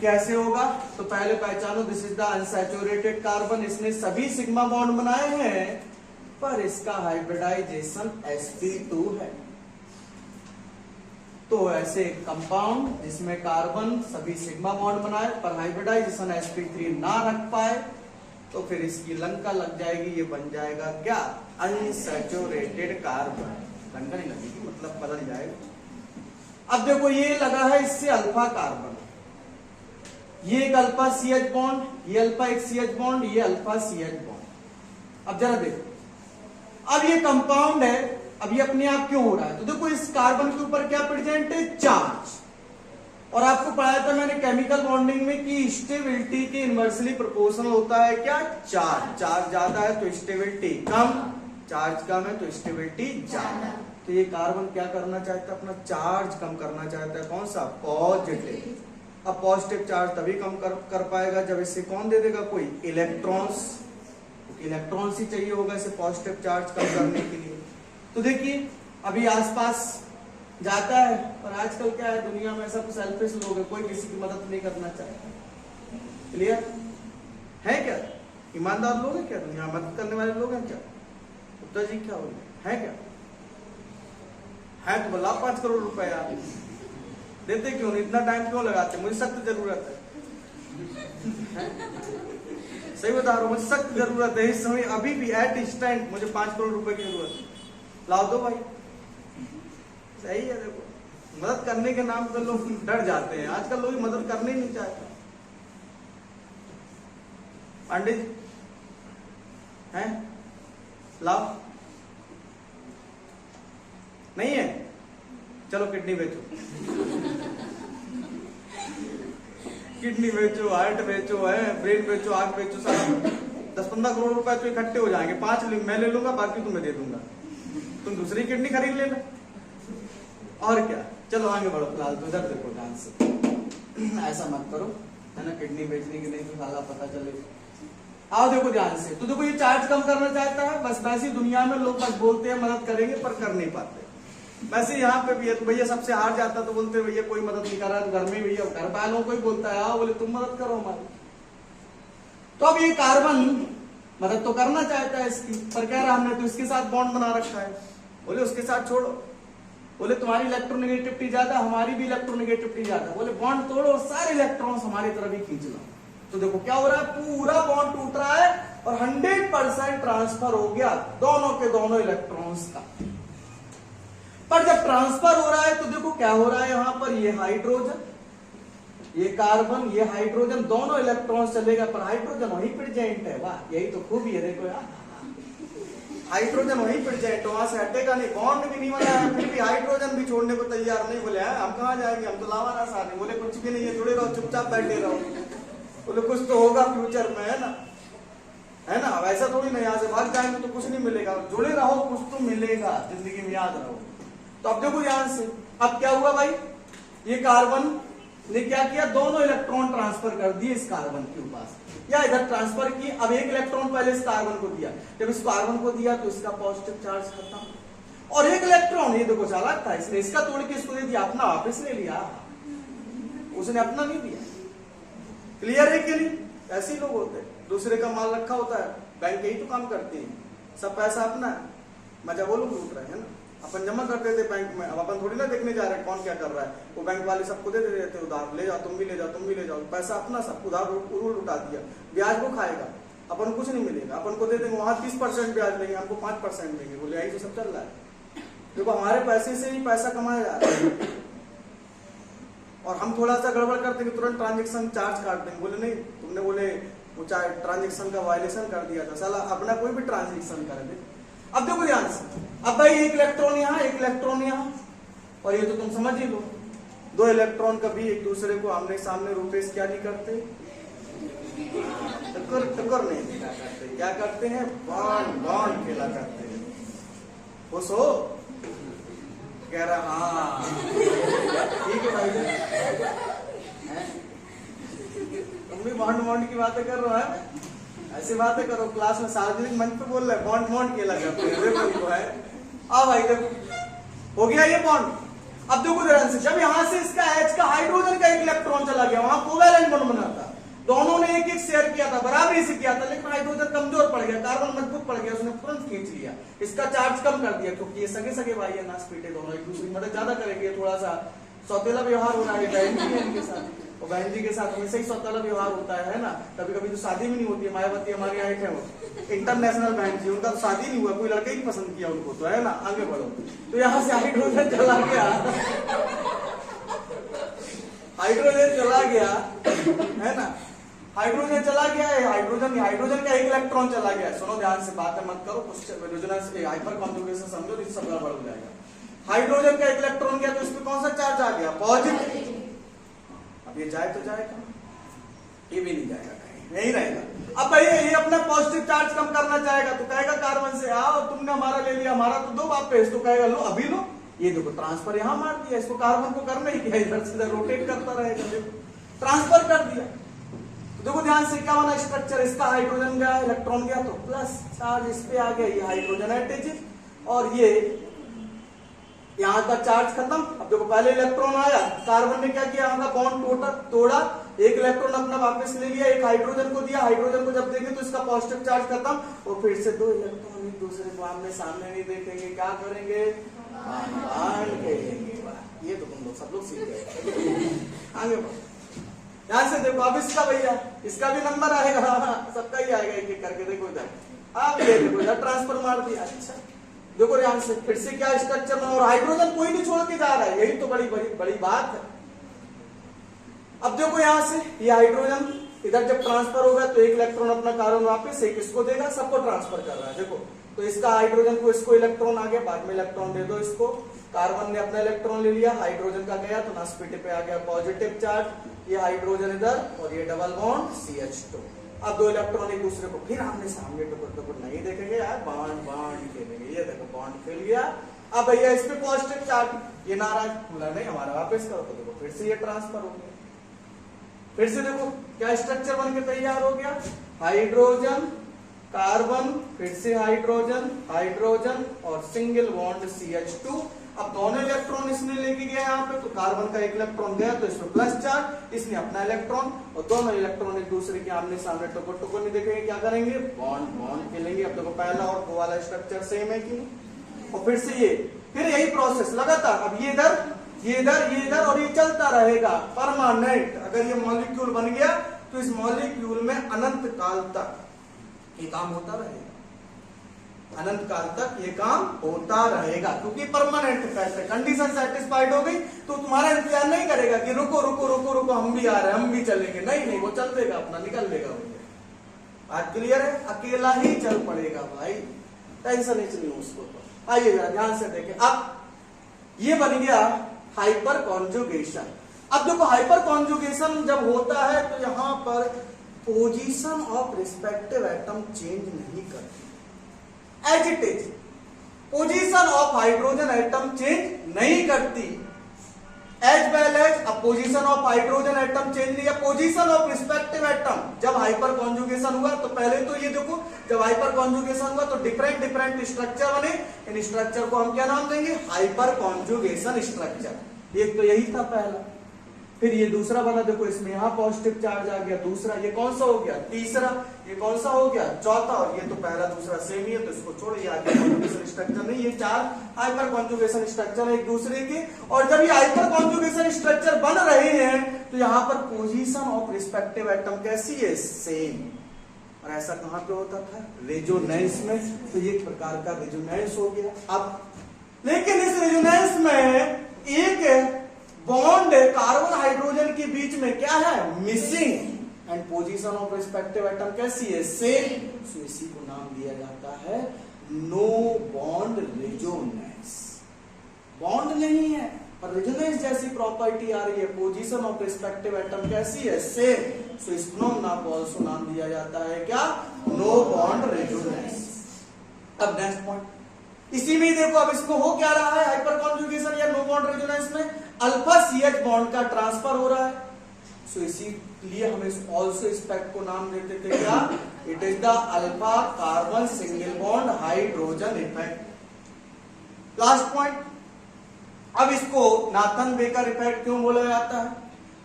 कैसे होगा। तो पहले पहचानो, this is the unsaturated carbon, इसने सभी सिग्मा बॉन्ड बनाए हैं पर इसका हाइब्रिडाइजेशन sp2 है। तो ऐसे कंपाउंड जिसमें कार्बन सभी सिग्मा बॉन्ड बनाए पर हाइब्रिडाइजेशन sp3 ना रख पाए, तो फिर इसकी लंका लग जाएगी, ये बन जाएगा क्या, अनसैचुरेटेड कार्बन। लंका नहीं लगेगी मतलब बदल जाएगा। अब देखो ये लगा है इससे अल्फा कार्बन, ये एक अल्फा सी एच बॉन्ड, ये अल्फा एक सी एच बॉन्ड, ये अल्फा सी एच बॉन्ड। अब जरा देखो, अब ये कंपाउंड है, अब ये अपने आप क्यों हो रहा है, तो देखो इस कार्बन के ऊपर क्या प्रेजेंट है, चार्ज। और आपको पढ़ाया था मैंने केमिकल बॉन्डिंग में कि स्टेबिलिटी के इनवर्सली प्रोपोर्शनल होता है क्या, चार्ज। चार्ज ज्यादा है तो स्टेबिलिटी कम, चार्ज कम है तो स्टेबिलिटी ज्यादा। तो ये कार्बन क्या करना चाहता है, अपना चार्ज कम करना चाहता है, कौन सा, पॉजिटिव। अब पॉजिटिव चार्ज तभी कम कर पाएगा जब इसे कौन दे देगा, कोई इलेक्ट्रॉन्स। इलेक्ट्रॉन्स ही चाहिए होगा इसे पॉजिटिव चार्ज कम करने के लिए। तो देखिए अभी आसपास जाता है, पर आजकल क्या है दुनिया में सब सेल्फिश लोग हैं, कोई किसी की मदद नहीं करना चाहता। क्लियर है क्या, ईमानदार लोग हैं क्या दुनिया में, मदद करने वाले लोग हैं क्या, गुप्ता जी क्या हो है क्या है, तो बोला 5 करोड़ रुपया देते क्यों नहीं, इतना टाइम क्यों लगाते, मुझे सख्त जरूरत है, सही बता रहा हूँ, मुझे सख्त जरूरत है इस समय, अभी भी एट इंस्टेंट मुझे 5 करोड़ रुपए की जरूरत है, लाओ दो भाई। सही है, देखो मदद करने के नाम पर लोग डर जाते हैं, आजकल लोग मदद करने ही नहीं चाहते। पंडित हैं, लाओ, नहीं है, चलो किडनी बेचो, किडनी बेचो, हार्ट बेचो, है ब्रेन बेचो, आग बेचो, सब 10-15 करोड़ रुपए तो इकट्ठे हो जाएंगे, 5 मैं ले लूंगा, बाकी तुम्हें दे दूंगा, तुम दूसरी किडनी खरीद लेना, और क्या। चलो आगे बढ़ो, फिलहाल तो इधर देखो ध्यान से, ऐसा मत करो है ना, किडनी बेचने की नहीं तो साला पता चले। आओ देखो ध्यान से, तो देखो ये चार्ज कम करना चाहता है, बस वैसी दुनिया में लोग बस बोलते हैं मदद करेंगे पर कर नहीं पाते। वैसे यहाँ पे भी है, तो भैया सबसे हार जाता तो बोलते भैया कोई मदद नहीं कर रहा, तो घर में भैया घर वालों को ही बोलता है, आओ बोले तुम मदद करो हमारी। तो अब ये कार्बन मदद तो करना चाहता है इसकी, पर कह रहा हमने तो इसके साथ बॉन्ड बना रखा है, बोले उसके साथ छोड़ो, बोले तुम्हारी इलेक्ट्रोनेगेटिविटी ज्यादा, हमारी भी इलेक्ट्रोनेगेटिविटी ज्यादा, बोले बॉन्ड तोड़ो, सारे इलेक्ट्रॉन्स हमारी तरफ ही खींच लो। तो देखो क्या हो रहा है, पूरा बॉन्ड टूट रहा है और 100% ट्रांसफर हो गया दोनों के दोनों इलेक्ट्रॉन्स का। पर जब ट्रांसफर हो रहा है तो देखो क्या हो रहा है, यहां पर ये हाइड्रोजन, ये कार्बन, ये हाइड्रोजन, दोनों इलेक्ट्रॉन्स चलेगा, पर हाइड्रोजन वहीं प्रेजेंट है। वाह, यही तो खूबी है, देखो यार, हाइड्रोजन वहीं प्रेजेंट, वहां से हटेगा नहीं, बॉन्ड भी नहीं बना है, फिर भी हाइड्रोजन भी छोड़ने को तैयार नहीं। बोले हम कहाँ जाएंगे, हम तो लावाना सारे, बोले कुछ भी नहीं है, जुड़े रहो, चुपचाप बैठे रहो, बोले कुछ तो होगा फ्यूचर में, है ना, वैसा थोड़ी ना यहाँ से भाग जाएंगे तो कुछ नहीं मिलेगा, जुड़े रहो, कुछ तो मिलेगा जिंदगी में, याद रहो। तो अब देखो ध्यान से, अब क्या हुआ भाई, ये कार्बन ने क्या किया, दोनों इलेक्ट्रॉन ट्रांसफर कर दिए इस कार्बन के पास, या इधर ट्रांसफर की। अब एक इलेक्ट्रॉन पहले इस कार्बन को दिया, जब इस कार्बन को दिया तो इसका पॉजिटिव चार्ज खत्म, और एक इलेक्ट्रॉन ये देखो चालाक था, इसने इसका तोड़ के इसको दे दिया, अपना वापस ले लिया, उसने अपना नहीं दिया। क्लियर है कि नहीं, ऐसे ही लोग होते हैं, दूसरे का माल रखा होता है, बैंक यही तो काम करते हैं, सब पैसा अपना है, मजा वो लोग लूट रहे हैं ना, अपन जमा कर देते बैंक में, अब अपन थोड़ी ना देखने जा रहे हैं कौन क्या कर रहा है, वो बैंक वाले सबको दे देते उधार, ले जाओ तुम भी ले जाओ, तुम भी ले जाओ, पैसा अपना सब उधार उठा दिया, ब्याज को खाएगा, अपन कुछ नहीं मिलेगा, अपन को दे देंगे, वहां 30% ब्याज लेंगे, हमको 5% देंगे, बोले यही तो सब चल रहा है, देखो हमारे पैसे से ही पैसा कमाया जा रहा है, और हम थोड़ा सा गड़बड़ करते हैं तुरंत ट्रांजेक्शन चार्ज काट देंगे, बोले नहीं तुमने बोले वो ट्रांजेक्शन का वायलेशन कर दिया था, साला अपना कोई भी ट्रांजेक्शन कर दे। अब देखो ध्यान से, अब भाई एक इलेक्ट्रॉन यहाँ, एक इलेक्ट्रॉन यहाँ, और ये तो तुम समझ ही लो, दो इलेक्ट्रॉन कभी एक दूसरे को आमने सामने रोटेट क्या नहीं करते, टक्कर नहीं खेला करते, क्या करते हैं, बॉन्ड खेला करते हैं। वो सो कह रहा हाँ ठीक है भाई, तुम भी बॉन्ड की बातें कर रहे हो, है ऐसी बातें करो, क्लास में सार्वजनिक मंच पे बोल रहे बॉन्ड खेला करते हैं, आ भाई देखो हो गया ये बॉन्ड। अब देखो ध्यान से, जब यहां से इसका H का हाइड्रोजन का एक इलेक्ट्रॉन चला गया, वहां कोवैलेंट बॉन्ड बना था, दोनों ने एक एक शेयर किया था, बराबरी से किया था, लेकिन हाइड्रोजन कमजोर पड़ गया, कार्बन मजबूत पड़ गया, उसने तुरंत खींच लिया, इसका चार्ज कम कर दिया, क्योंकि ये सगे सगे भाई है, नाश पीटे दोनों, एक दूसरे की मदद ज्यादा करेंगे, थोड़ा सा सौतेला व्यवहार हो रहा है, बहन जी है इनके साथ, और बहन जी के साथ हमेशा ही सौतेला व्यवहार होता है ना, कभी कभी तो शादी भी नहीं होती है, मायावती हमारे यहाँ एक है, वो इंटरनेशनल बहन जी, उनका तो शादी नहीं हुआ, कोई लड़का ही पसंद किया उनको, तो है ना, आगे बढ़ो। तो यहाँ से हाइड्रोजन चला गया, हाइड्रोजन चला गया, है ना, हाइड्रोजन चला गया है, हाइड्रोजन का एक इलेक्ट्रॉन चला गया, सुनो ध्यान से, बातें मत करो, कुछ रेजोनेंस हाइपर कॉन्जुगेशन समझो, तो सब गड़बड़ हो जाएगा। हाइड्रोजन का एक इलेक्ट्रॉन गया तो इसमें कौन सा चार्ज आ गया, पॉजिटिव, ये जाए तो जाए कहाँ, ये भी नहीं जाएगा कहीं, यही रहेगा। अब भैया ये अपना पॉजिटिव चार्ज कम करना चाहेगा तो कहेगा कार्बन से आओ, तुमने हमारा ले लिया, हमारा तो दो वापस, तो कहेगा लो अभी लो, ये देखो ट्रांसफर यहां मार दिया, इसको कार्बन को करना ही क्या, इधर से इधर रोटेट करता रहेगा, देखो ट्रांसफर कर दिया। देखो ध्यान से क्या बना स्ट्रक्चर, इसका हाइड्रोजन गया, इलेक्ट्रॉन गया तो प्लस चार्ज इस पे आ गया, ये हाइड्रोजन एटैच, और ये यहाँ का चार्ज खत्म। अब देखो पहले इलेक्ट्रॉन आया, कार्बन ने क्या किया, यहाँ का बॉन्ड तोड़ा, एक इलेक्ट्रॉन अपना वापस ले लिया, एक हाइड्रोजन को दिया, हाइड्रोजन को जब देंगे तो इसका पॉजिटिव चार्ज खत्म, और फिर से दो इलेक्ट्रॉन एक दूसरे को आमने सामने नहीं देखेंगे, क्या करेंगे, बांध कहेंगे। ये तो तुम लोग सब लोग सीख गए, आगे बढ़ो। ध्यान से देखो, अब इसका भैया, इसका भी नंबर आएगा, सबका ही आएगा एक एक करके, देखो इधर, अब ये देखो इधर ट्रांसफर मार दिया। अच्छा देखो ध्यान से, फिर से क्या स्ट्रक्चर में, और हाइड्रोजन कोई नहीं छोड़ के जा रहा है, यही तो बड़ी बड़ी बड़ी बात है। अब देखो यहां से ये हाइड्रोजन इधर जब ट्रांसफर होगा तो एक इलेक्ट्रॉन अपना कार्बन वापस एक इसको देगा, सबको ट्रांसफर कर रहा है। देखो तो इसका हाइड्रोजन को इसको इलेक्ट्रॉन आ गया, बाद में इलेक्ट्रॉन दे दो इसको, कार्बन ने अपना इलेक्ट्रॉन ले लिया, हाइड्रोजन का गया तो नासपीटे पे आ गया पॉजिटिव चार्ज, ये हाइड्रोजन इधर और ये डबल बॉन्ड CH2। अब दो इलेक्ट्रॉन एक दूसरे को फिर आमने सामने टुकड़ नहीं देखेंगे यार, बॉन्ड बॉन्ड खेलेंगे, ये देखो बॉन्ड खेल गया। अब भैया इस पे पॉजिटिव चार्ज, ये नाराज बोला नहीं हमारा वापस करो, तो देखो फिर से ये ट्रांसफर हो गया, फिर से देखो क्या स्ट्रक्चर बन के तैयार हो गया, हाइड्रोजन कार्बन, फिर से हाइड्रोजन हाइड्रोजन और सिंगल बॉन्ड CH2। अब दोनों इलेक्ट्रॉन इसने लेके गया यहाँ पे, तो कार्बन का एक इलेक्ट्रॉन गया तो इसमें प्लस चार्ज, इसने अपना इलेक्ट्रॉन, और दोनों इलेक्ट्रॉन एक दूसरे के आमने सामने टुकड़ टुकड़ नहीं देखेंगे, क्या करेंगे, बॉन्ड बॉन्ड खेलेंगे। अब देखो पहला और दो वाला स्ट्रक्चर सेम है कि, और फिर से ये, फिर यही प्रोसेस लगातार, अब ये इधर ये इधर ये इधर, और ये चलता रहेगा परमानेंट। अगर ये मॉलिक्यूल बन गया तो इस मॉलिक्यूल में अनंत काल तक ये काम होता रहेगा, अनंत काल तक ये काम होता रहेगा, क्योंकि परमानेंट इफेक्ट है। कंडीशन सेटिस्फाइड हो गई तो तुम्हारा इंतजार नहीं करेगा कि रुको रुको रुको रुको हम भी आ रहे हैं, हम भी चलेंगे, नहीं नहीं, वो चल देगा अपना, निकल देगा भैया। बात क्लियर है, अकेला ही चल पड़ेगा भाई, टेंशन ही नहीं उसको। तो आइए जरा ध्यान से देखें, अब ये बन गया हाइपर कॉन्जुगेशन। अब देखो हाइपर कॉन्जुगेशन जब होता है तो यहां पर position of respective atom change नहीं करती, as it is position of hydrogen atom change नहीं करती, एज वेल एज अब position of hydrogen atom change नहीं है, पोजीशन ऑफ रिस्पेक्टिव एटम। जब हाइपर कॉन्जुगेशन हुआ तो पहले तो ये देखो, जब हाइपर कॉन्जुगेशन हुआ तो डिफरेंट डिफरेंट स्ट्रक्चर बने, इन स्ट्रक्चर को हम क्या नाम देंगे, हाइपर कॉन्जुगेशन स्ट्रक्चर। एक तो यही था पहला, फिर ये दूसरा बना, देखो इसमें यहां पॉजिटिव चार्ज आ गया, दूसरा ये कौन सा हो गया, तीसरा, ये कौन सा हो गया, चौथा, और ये तो पहला दूसरा सेम ही है तो इसको छोड़, ये आगे कॉन्जुगेशन स्ट्रक्चर नहीं, ये चार हाइपर कॉन्जुगेशन स्ट्रक्चर है एक दूसरे के। और जब ये हाइपर कॉन्जुगेशन स्ट्रक्चर बन रहे हैं तो यहां पर पोजीशन ऑफ रिस्पेक्टिव एटम कैसी है, सेम। और ऐसा कहां पे होता था, रेजोनेंस में, तो ये एक प्रकार का रेजोनेंस हो गया। अब लेकिन इस रेजोनेंस में एक बॉन्ड कार्बन हाइड्रोजन के बीच में क्या है, missing, and position of respective atom कैसी है, सेम। सो इसी को नाम दिया जाता है नो बॉन्ड रेजोनेंस। बॉन्ड नहीं है पर रेजोनेंस जैसी प्रॉपर्टी आ रही है, पोजीशन ऑफ रिस्पेक्टिव एटम कैसी है, सेम। सो इस फिनोमेना को आल्सो नाम दिया जाता है क्या, नो बॉन्ड रेजोनेंस। अब नेक्स्ट पॉइंट, इसी में देखो अब इसको हो क्या रहा है, हाइपर कॉन्जुगेशन या नो बॉन्ड रेजोनेंस में अल्फा CH बॉन्ड का ट्रांसफर हो रहा है। सो इसीलिए हम इस ऑल्सो इस पैक्ट को नाम देते थे क्या, it is the alpha carbon single bond hydrogen effect. Last point, अब इसको नाथन बेकर इफेक्ट क्यों बोला जाता है,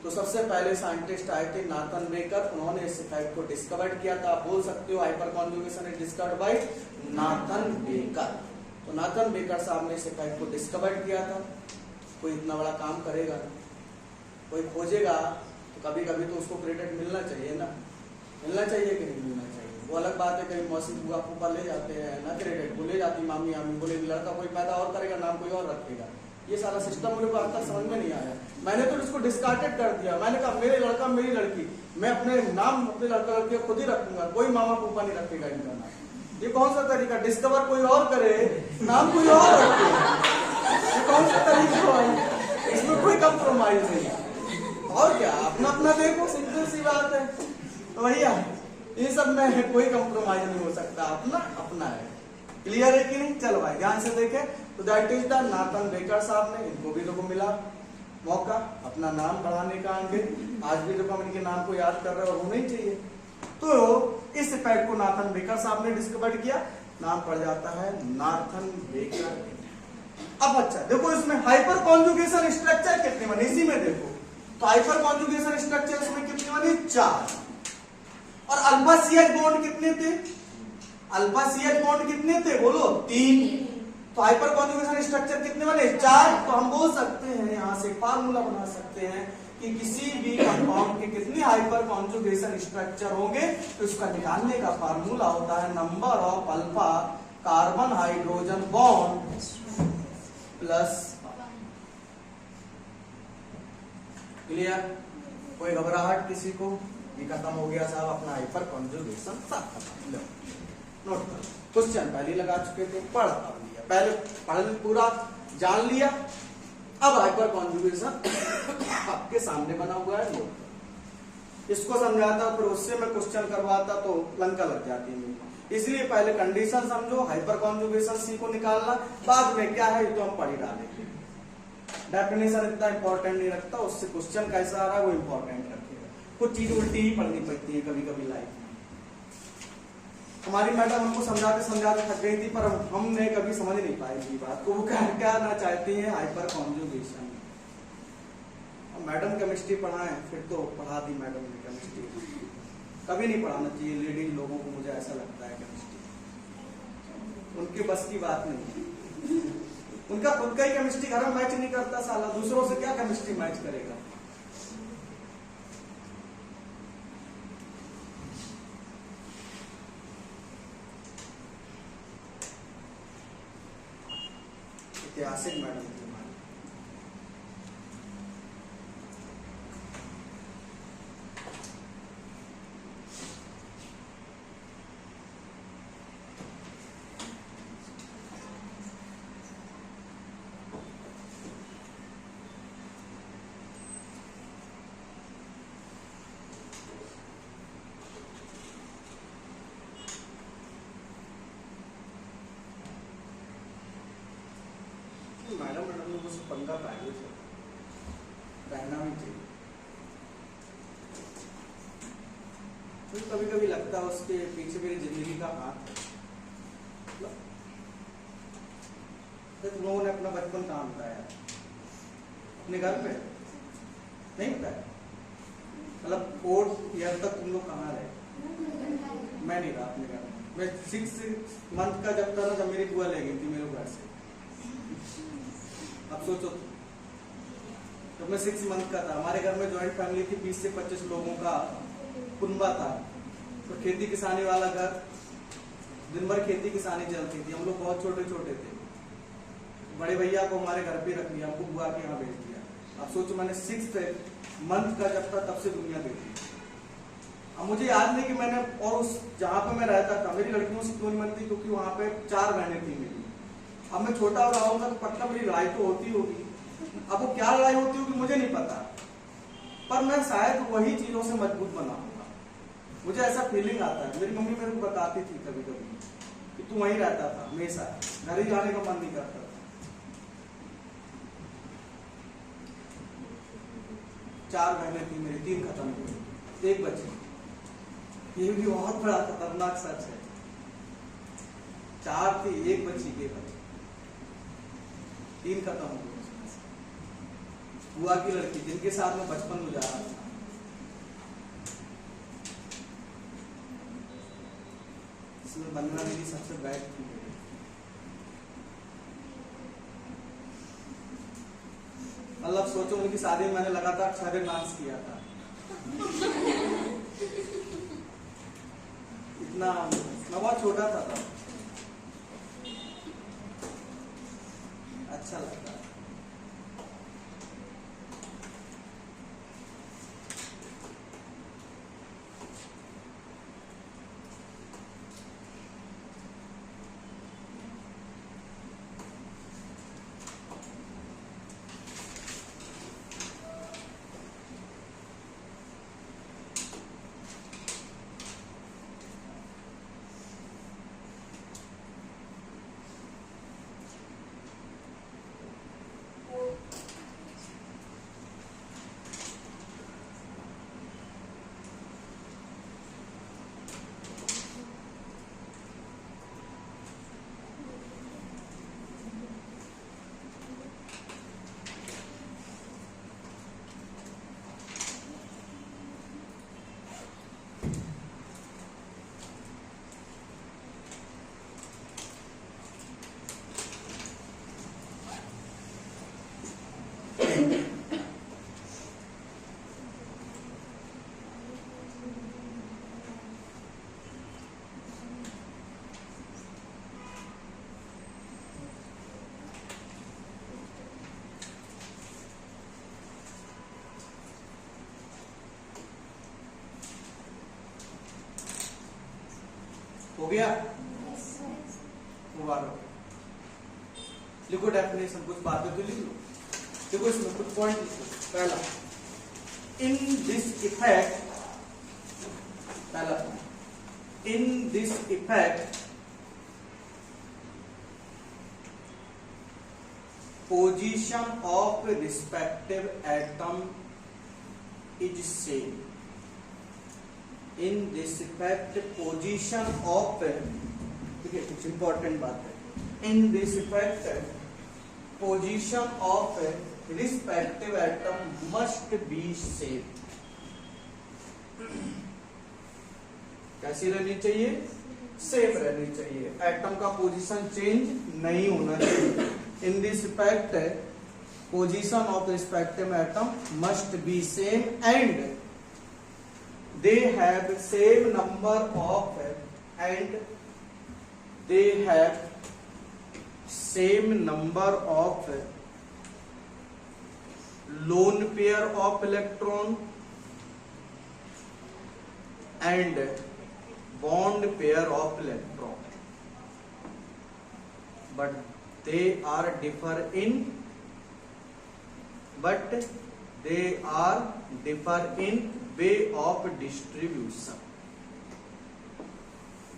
तो सबसे पहले साइंटिस्ट आए थे नाथन बेकर, उन्होंने इस इफेक्ट को डिस्कवर किया था। आप बोल सकते हो hyper conjugation is discovered by Nathan baker. तो नाथन बेकर साहब ने इस इफेक्ट को डिस्कवर किया था। कोई इतना बड़ा काम करेगा, कोई खोजेगा तो कभी कभी तो उसको क्रेडिट मिलना चाहिए ना, मिलना चाहिए कि नहीं मिलना चाहिए। वो अलग बात है, कहीं मौसी बुआ फूफा ले जाते हैं ना क्रेडिट, वो ले जाती मामी आमी, बोले लड़का कोई पैदा और करेगा, नाम कोई और रखेगा। ये सारा सिस्टम मुझे अब तक समझ में नहीं आया। मैंने तो इसको डिस्कार्टेड कर दिया, मैंने कहा मेरे लड़का मेरी लड़की, मैं अपने नाम अपने लड़का लड़की खुद ही रखूंगा, कोई मामा फूफा नहीं रखेगा इनका नाम। ये कौन सा तरीका, डिस्कवर कोई और करे, नाम कोई और रखे, ये कौन सा तरीका है, इसमें कोई कंप्रोमाइज नहीं। और क्या, अपना अपना देखो, सिंपल सी बात है। तो भैया ये सब में कोई कंप्रोमाइज नहीं हो सकता, अपना अपना है। क्लियर है कि नहीं? चलो भाई ध्यान से देखे। तो that is the Nathan baker साहब ने, इनको भी देखो मिला मौका अपना नाम बढ़ाने का आगे। आज भी देखो हम इनके नाम को याद कर रहे हैं और होना ही चाहिए। तो इस इफेक्ट को नाथन बेकर साहब ने डिस्कवर किया, नाम पड़ जाता है नाथन बेकर। अब अच्छा देखो इसमें हाइपर कॉन्जुगेशन स्ट्रक्चर कितने बने, इसी में देखो। तो हाइपर कॉन्जुगेशन स्ट्रक्चर इसमें कितने बने? 4। और अल्फा CH बॉन्ड कितने थे? अल्फा CH बॉन्ड कितने थे बोलो? 3। तो हाइपर कॉन्जुगेशन स्ट्रक्चर कितने बने? 4। तो हम बोल सकते हैं, यहां से फार्मूला बना सकते हैं कि किसी भी कंपाउंड के कितने हाइपर कॉन्जुगेशन स्ट्रक्चर होंगे, तो इसका निकालने का फार्मूला होता है number of alpha carbon hydrogen bond plus. Clear? कोई घबराहट किसी को? ये खत्म हो गया साहब अपना हाइपर कॉन्जुगेशन, सब खत्म। नोट करो, क्वेश्चन पहले लगा चुके थे, पढ़ अब लिया, पहले पढ़ पूरा जान लिया। अब हाइपर कॉन्जुगेशन आपके सामने बना हुआ है, नोट। इसको समझाता फिर उससे मैं क्वेश्चन करवाता तो लंका लग जाती है। इसलिए पहले कंडीशन समझो, हाइपर कॉन्जुगेशन सी को निकालना, बाद में क्या है ये तो हम पढ़ ही डालेंगे। डेफिनेशन इतना इंपॉर्टेंट नहीं रखता, उससे क्वेश्चन कैसा आ रहा है वो इंपॉर्टेंट रखेगा। कुछ चीज उल्टी ही पढ़नी पड़ती है कभी कभी लाइफ में। हमारी मैडम हमको समझाते समझाते थक गई थी, पर हमने कभी समझ नहीं पाई थी बात को, वो क्या ना चाहती है हाइपर कॉन्जुगेशन। मैडम केमिस्ट्री पढ़ाएं, फिर तो पढ़ा दी मैडम ने केमिस्ट्री। कभी नहीं पढ़ाना चाहिए लेडीज लोगों को, मुझे ऐसा लगता है केमिस्ट्री उनके बस की बात नहीं। उनका खुद का ही केमिस्ट्री घर में मैच नहीं करता साला, दूसरों से क्या केमिस्ट्री मैच करेगा। ऐतिहासिक मैडम थी हमारी। मैडम ने मुझसे पंगा पहले से रहना भी चाहिए। तो कभी कभी लगता है उसके पीछे मेरी जिंदगी का हाथ है। तुम लोगों ने अपना बचपन कहाँ बताया? अपने घर पे नहीं बताया? मतलब 4th ईयर तक तुम लोग कहाँ रहे? मैं नहीं रहा अपने घर में। मैं 6 मंथ का जब था ना, जब मेरी बुआ ले गई थी मेरे घर से। अब सोचो, जब मैं 6 मंथ का था, हमारे घर में जॉइंट फैमिली थी, 20 से 25 लोगों का कुनबा था। तो खेती किसानी वाला घर, दिन भर खेती किसानी चलती थी। हम लोग बहुत छोटे छोटे थे। बड़े भैया को हमारे घर पे रख लिया, हमको बुआ के यहाँ भेज दिया। अब सोचो, मैंने 6th मंथ का जब था तब से दुनिया देखी। अब मुझे याद नहीं कि मैंने, और उस जहाँ पे मैं रहता था मेरी लड़कियों से क्यों नहीं बनती, क्योंकि वहां पे 4 बहनें थी मेरी। अब मैं छोटा हो रहा हूँ तो पक्का मेरी लड़ाई तो होती होगी। अब वो क्या लड़ाई होती होगी मुझे नहीं पता, पर मैं शायद वही चीजों से मजबूत बना होगा। मुझे ऐसा फीलिंग आता है। मेरी मम्मी मेरे को बताती थी कभी कभी कि तू वहीं रहता था हमेशा, घर ही जाने का मन नहीं करता था। 4 बहनें थी मेरी, 3 खत्म हो गई, 1 बची। ये भी बहुत बड़ा खतरनाक सच है। 4 थी, 1 बची, 1 बची, 3 खत्म हो गई। बुआ की लड़की जिनके साथ में बचपन गुजारा था। इसमें वंदना दीदी सबसे बैड थी। मतलब सोचो, उनकी शादी में मैंने लगातार 6 दिन डांस किया था। इतना मैं बहुत छोटा था तब, अच्छा लगता है। हो गया? मुबारक। लिखो डेफिनेशन, कुछ बातें तो लिख लो। देखो इसमें कुछ पॉइंट लिखो। पहला, इन दिस इफेक्ट, पहला इन this effect position of respective atom is same. In this effect position of, ठीक है, कुछ इंपॉर्टेंट बात है। इन this effect position of respective atom must be same. कैसी रहनी चाहिए? सेम रहनी चाहिए। एटम का पोजीशन चेंज नहीं होना चाहिए। इन this effect position of respective atom must be same and they have same number of and they have same number of lone pair of electron and bond pair of electron, but they are differ in way of distribution,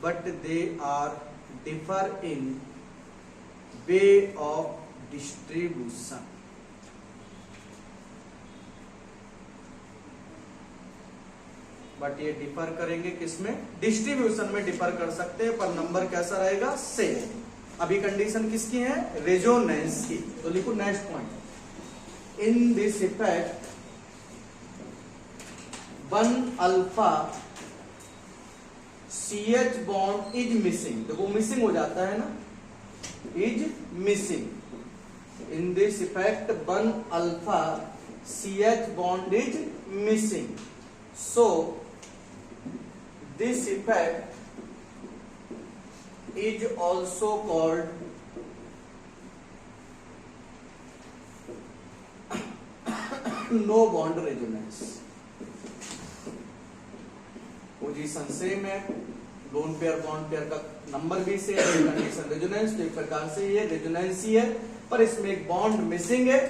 but they are differ in way of distribution. But ये differ करेंगे किसमें? Distribution में differ कर सकते हैं, पर number कैसा रहेगा? सेम। अभी कंडीशन किसकी है? रेजोनेंस की। तो लिखो next point, in this effect one alpha CH bond is missing. देखो मिसिंग हो जाता है ना, is missing. In this effect one alpha CH bond is missing, so this effect is also called no bond resonance. Position same है, lone pair bond pair का number भी same है, condition resonance. तो एक प्रकार से ये रेजोनेंस ही है, पर इसमें एक बॉन्ड मिसिंग है,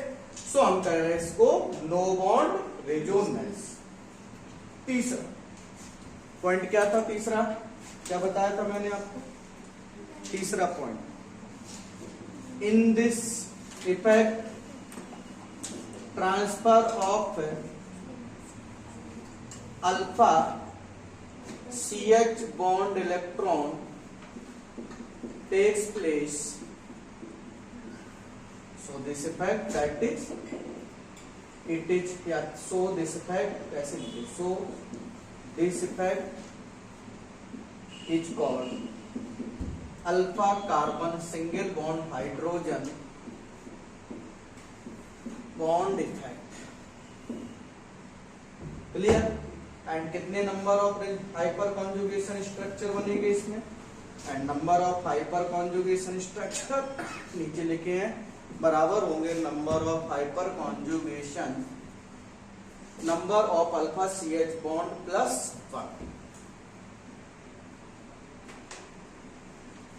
सो हम कह रहे हैं इसको नो बॉन्ड रेजोनेंस। तीसरा पॉइंट क्या था? तीसरा क्या बताया था मैंने आपको? तीसरा point, in this effect transfer of alpha CH bond electron takes place, so this effect that is it is, yeah, so this effect कैसे लिखे? so this effect is called alpha carbon single bond hydrogen bond effect. Clear? And कितने number of hyperconjugation structure बनेंगे इसमें? And number of hyperconjugation structure नीचे लिखे हैं, बराबर होंगे number of hyperconjugation number of alpha CH bond plus 1।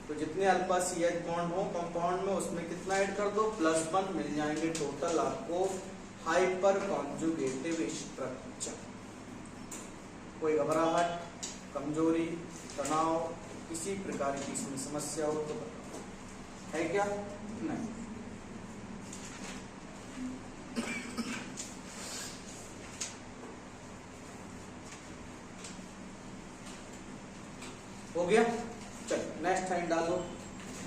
तो जितने अल्फा CH बॉन्ड हो कंपाउंड में, उसमें कितना ऐड कर दो? +1, मिल जाएंगे टोटल आपको हाइपर कॉन्जुगेटिव स्ट्रक्चर। कोई घबराहट, कमजोरी, तनाव, किसी प्रकार की इसमें समस्या हो तो बताओ, है क्या? नहीं। हो गया? चलो नेक्स्ट टाइम डालो।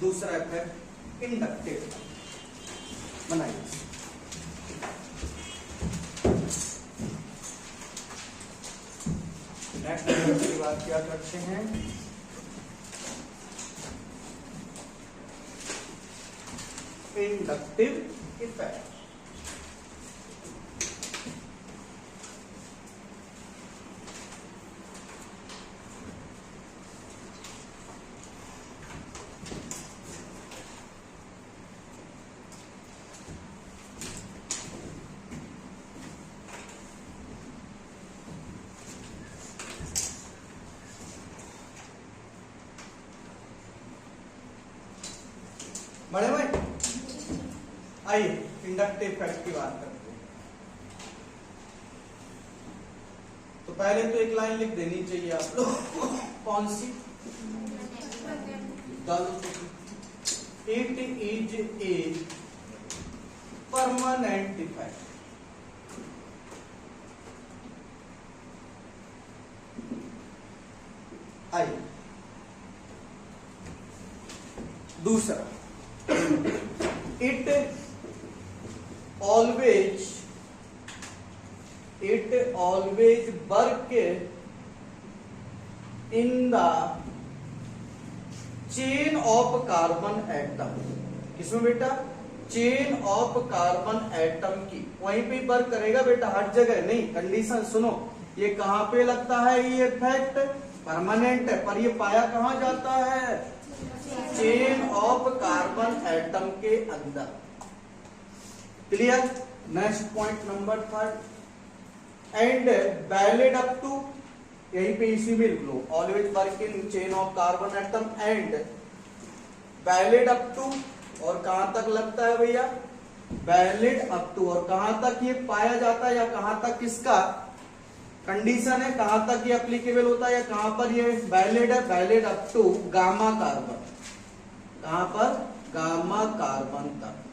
दूसरा इफेक्ट इंडक्टिव बनाइए। नेक्स्ट इफेक्ट की बात क्या करते हैं? Inductive effect. बड़े भाई आइए इंडक्टिव इफेक्ट की बात करते हैं। तो पहले तो एक लाइन लिख देनी चाहिए आप लोग। कौन सी? It is a permanent effect. आइए दूसरा, it always work in the chain of carbon atom. किसमें बेटा? चेन ऑफ कार्बन एटम की, वहीं पे वर्क करेगा बेटा, हर जगह नहीं। कंडीशन सुनो, ये कहां पे लगता है? ये इफेक्ट परमानेंट है, पर ये पाया कहां जाता है? चेन ऑफ कार्बन एटम के अंदर। Clear? Next point number 3, and valid up to, यहीं पे इसी में लिख लो, always work in chain of carbon atom and valid up to, और कहां तक लगता है भैया? वैलिड अप टू, और कहां तक ये पाया जाता है, या कहां तक इसका कंडीशन है, कहां तक ये एप्लीकेबल होता है, या कहां पर ये वैलिड है? Valid up to gamma carbon. कहां पर? गामा कार्बन तक।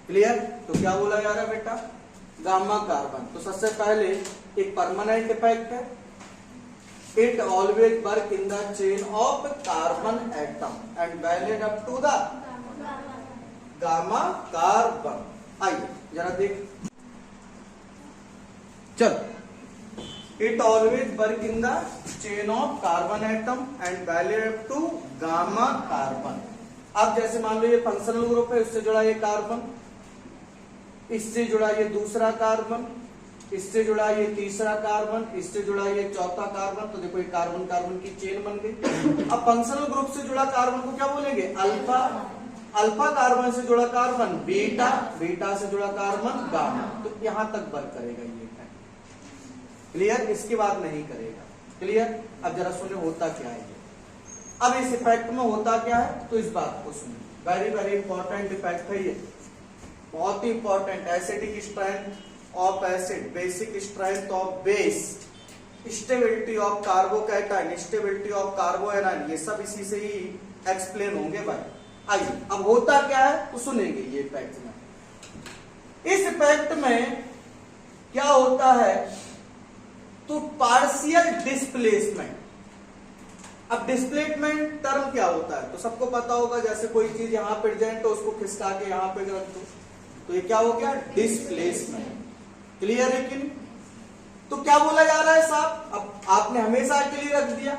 क्लियर? तो क्या बोला जा रहा है बेटा? Gamma carbon. तो सबसे पहले एक परमानेंट इफेक्ट है, it always work in the chain of carbon atom and valid up to the gamma carbon. आइए जरा देख, चल, it always work in the chain of carbon atom and valid up to gamma carbon. अब जैसे मान लो ये functional group है, इससे जुड़ा ये कार्बन, इससे जुड़ा ये दूसरा कार्बन, इससे जुड़ा ये तीसरा कार्बन, इससे जुड़ा ये चौथा कार्बन। तो देखो ये कार्बन कार्बन की चेन बन गई। अब फंक्शनल ग्रुप से जुड़ा कार्बन को क्या बोलेंगे? अल्फा। अल्फा कार्बन से जुड़ा कार्बन बीटा, बीटा से जुड़ा कार्बन गामा। तो यहां तक वर्क करेगा ये। क्लियर? इसके बाद नहीं करेगा। क्लियर? अब जरा सुने होता क्या है ये। अब इस इफेक्ट में होता क्या है, तो इस बात को सुनिए, वेरी वेरी इंपॉर्टेंट इफेक्ट है ये, बहुत ही important. Acidic strength of acid, basic strength of base, stability of carbocation, stability of carbanion, ये सब इसी से ही एक्सप्लेन होंगे भाई। आइए अब होता क्या है तो सुनेंगे ये इफेक्ट में। इस इफेक्ट में क्या होता है, तो पार्शियल डिस्प्लेसमेंट। अब डिस्प्लेसमेंट टर्म क्या होता है तो सबको पता होगा, जैसे कोई चीज यहां प्रेजेंट हो उसको खिसका के यहां पे रख दो, तो ये क्या हो गया? डिस्प्लेसमेंट। क्लियर है कि नहीं? तो क्या बोला जा रहा है साहब, अब आपने हमेशा के लिए रख दिया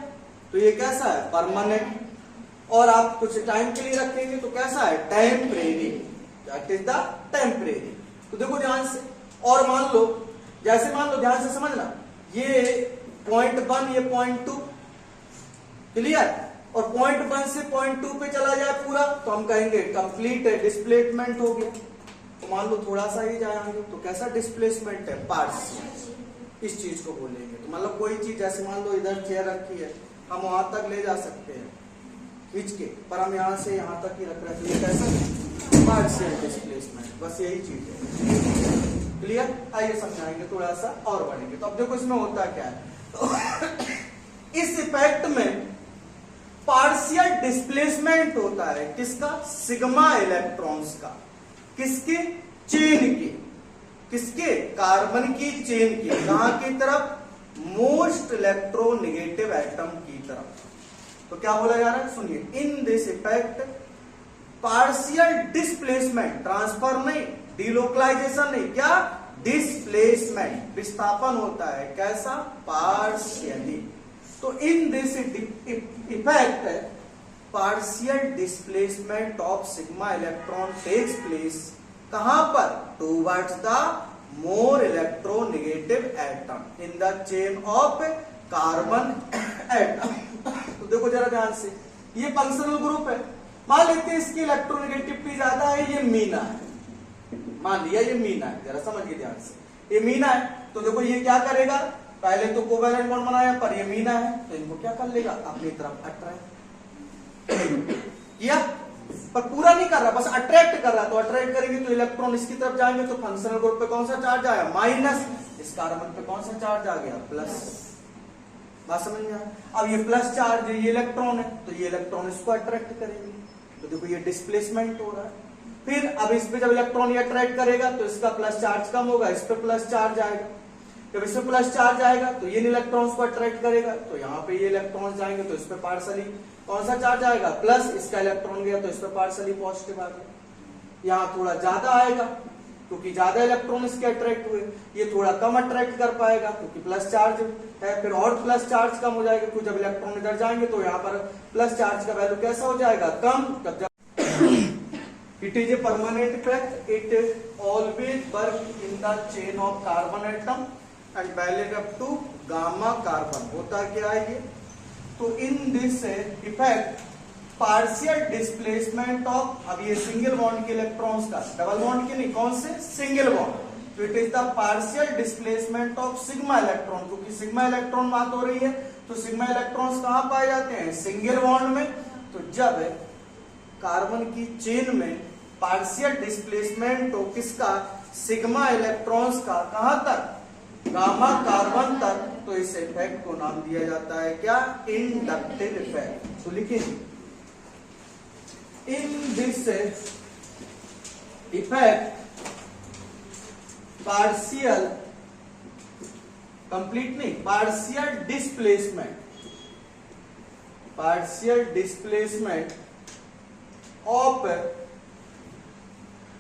तो ये कैसा है? परमानेंट। और आप कुछ टाइम के लिए रखेंगे तो कैसा है? Temporary. That is the temporary. तो देखो ध्यान से, और मान लो, जैसे मान लो, ध्यान से समझना, ये पॉइंट 1, ये पॉइंट 2। क्लियर? और पॉइंट 1 से पॉइंट 2 पे चला जाए पूरा, तो हम कहेंगे कंप्लीट डिस्प्लेसमेंट हो गया। तो मान लो थोड़ा सा ही जाएंगे तो कैसा डिस्प्लेसमेंट है? पार्शियल। इस चीज को बोलेंगे। तो मतलब कोई चीज, जैसे मान लो इधर चेयर रखी है, हम वहां तक ले जा सकते हैं खींच के, पर हम यहां से यहां तक ही रख रहे हैं, तो ये कैसा? Partial displacement. बस यही चीज है। क्लियर? आइए समझाएंगे थोड़ा सा और बढ़ेंगे। तो अब देखो इसमें होता क्या है, तो इस इफेक्ट में पार्शियल डिस्प्लेसमेंट होता है किसका? सिग्मा इलेक्ट्रॉन्स का। किसके? चेन के। किसके? कार्बन की चेन की। कहां की तरफ? मोस्ट इलेक्ट्रोनेगेटिव एटम की तरफ। तो क्या बोला जा रहा है, सुनिए, in this effect partial displacement, transfer नहीं, डिलोकलाइजेशन नहीं, क्या? डिस्प्लेसमेंट, विस्थापन होता है। कैसा? पार्शियली। तो in this effect partial displacement of sigma electron takes place कहां पर? Towards the more electronegative atom in the chain of carbon atom. तो देखो जरा ध्यान से, ये फंक्शनल ग्रुप है, मान लेते हैं इसकी इलेक्ट्रोनेगेटिविटी ज्यादा है, ये मीना है, मान लिया ये मीना है, जरा समझिए ध्यान से, ये मीना है। तो देखो ये क्या करेगा, पहले तो कोवैलेंट बॉन्ड बनाया, पर ये मीना है तो इनको क्या कर लेगा? अपनी तरफ अट्रैक्ट। किया, पर पूरा नहीं कर रहा, बस अट्रैक्ट कर रहा। तो अट्रैक्ट करेंगे तो इलेक्ट्रॉन इसकी तरफ जाएंगे, तो फंक्शनल ग्रुप पे कौन सा चार्ज आया, माइनस। इस कार्बन पे कौन सा चार्ज आ गया, प्लस। बात समझ में आया? अब ये प्लस चार्ज है, ये इलेक्ट्रॉन है, तो ये इलेक्ट्रॉन इसको अट्रैक्ट करेंगे, तो देखो ये डिस्प्लेसमेंट हो रहा है। फिर अब इस पे जब इलेक्ट्रॉन ये अट्रैक्ट करेगा तो इसका प्लस चार्ज कम होगा, इस पे प्लस चार्ज आएगा। जब इसमें प्लस चार्ज आएगा तो ये इलेक्ट्रॉन्स को अट्रैक्ट करेगा, तो यहाँ पे ये इलेक्ट्रॉन्स जाएंगे तो इस पे पार्सली कौन सा चार्ज आएगा, प्लस। इसका इलेक्ट्रॉन गया तो इस पे पार्सली पॉजिटिव आ गया। यहाँ थोड़ा ज्यादा आएगा क्योंकि ज्यादा इलेक्ट्रॉन इसके अट्रैक्ट हुए, ये थोड़ा कम अट्रैक्ट कर पाएगा क्योंकि प्लस चार्ज है। फिर और प्लस चार्ज कम हो जाएगा क्योंकि जब इलेक्ट्रॉन इधर जाएंगे तो यहाँ पर प्लस चार्ज का वैल्यू कैसा हो जाएगा, कम। तब जब it is a permanent effect, it always work in the chain of carbon atom and valid up to gamma carbon। होता क्या है ये, तो in this effect partial displacement of, अब ये सिंगल बॉन्ड के इलेक्ट्रॉन्स का, डबल बॉन्ड के नहीं, कौन से, सिंगल बॉन्ड, तो it is the partial displacement of sigma electron, क्योंकि सिग्मा इलेक्ट्रॉन बात हो रही है, तो सिग्मा इलेक्ट्रॉन्स कहां पाए जाते हैं, सिंगल बॉन्ड में। तो जब कार्बन की चेन में पार्शियल डिस्प्लेसमेंट हो किसका, सिग्मा इलेक्ट्रॉन्स का, कहां तक, गामा कार्बन तक, तो इस इफेक्ट को नाम दिया जाता है क्या, इंडक्टिव इफेक्ट। तो लिखिए, in this effect partial, complete नहीं, partial displacement of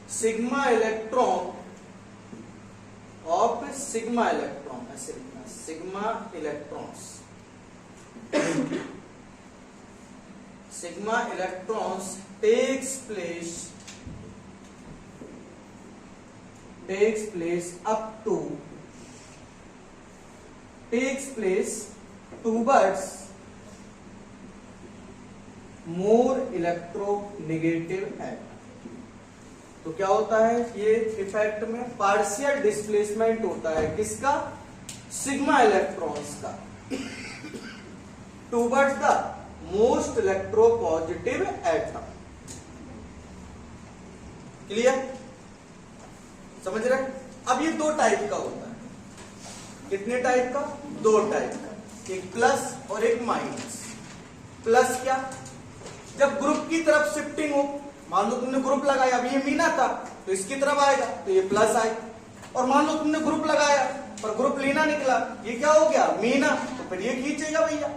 sigma electron, ऐसे लिखना, sigma electrons takes place towards more electronegative atom। तो क्या होता है ये इफेक्ट में, पार्शियल डिस्प्लेसमेंट होता है किसका, सिग्मा इलेक्ट्रॉन्स का, towards the most electropositive atom. Clear, समझ रहे? अब ये दो टाइप का होता है, कितने टाइप का, दो टाइप का, एक प्लस और एक माइनस। प्लस क्या, जब ग्रुप की तरफ शिफ्टिंग हो, मान लो तुमने ग्रुप लगाया, अब ये मीना था तो इसकी तरफ आएगा तो ये प्लस आएगा, और मान लो तुमने ग्रुप लगाया पर ग्रुप लीना निकला, ये क्या हो गया, मीना, तो फिर ये खींचेगा भैया,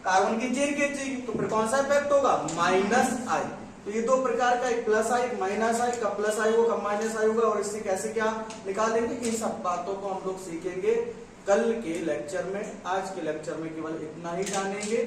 कार्बन की चेन खींचेगी, तो फिर कौन सा इफेक्ट होगा, माइनस आई। तो ये दो प्रकार का, एक प्लस आई, एक माइनस आई, कब प्लस आई होगा, कब माइनस आई होगा, और इससे कैसे क्या निकालेंगे, इन सब बातों को हम लोग सीखेंगे कल के लेक्चर में। आज के लेक्चर में केवल इतना ही जानेंगे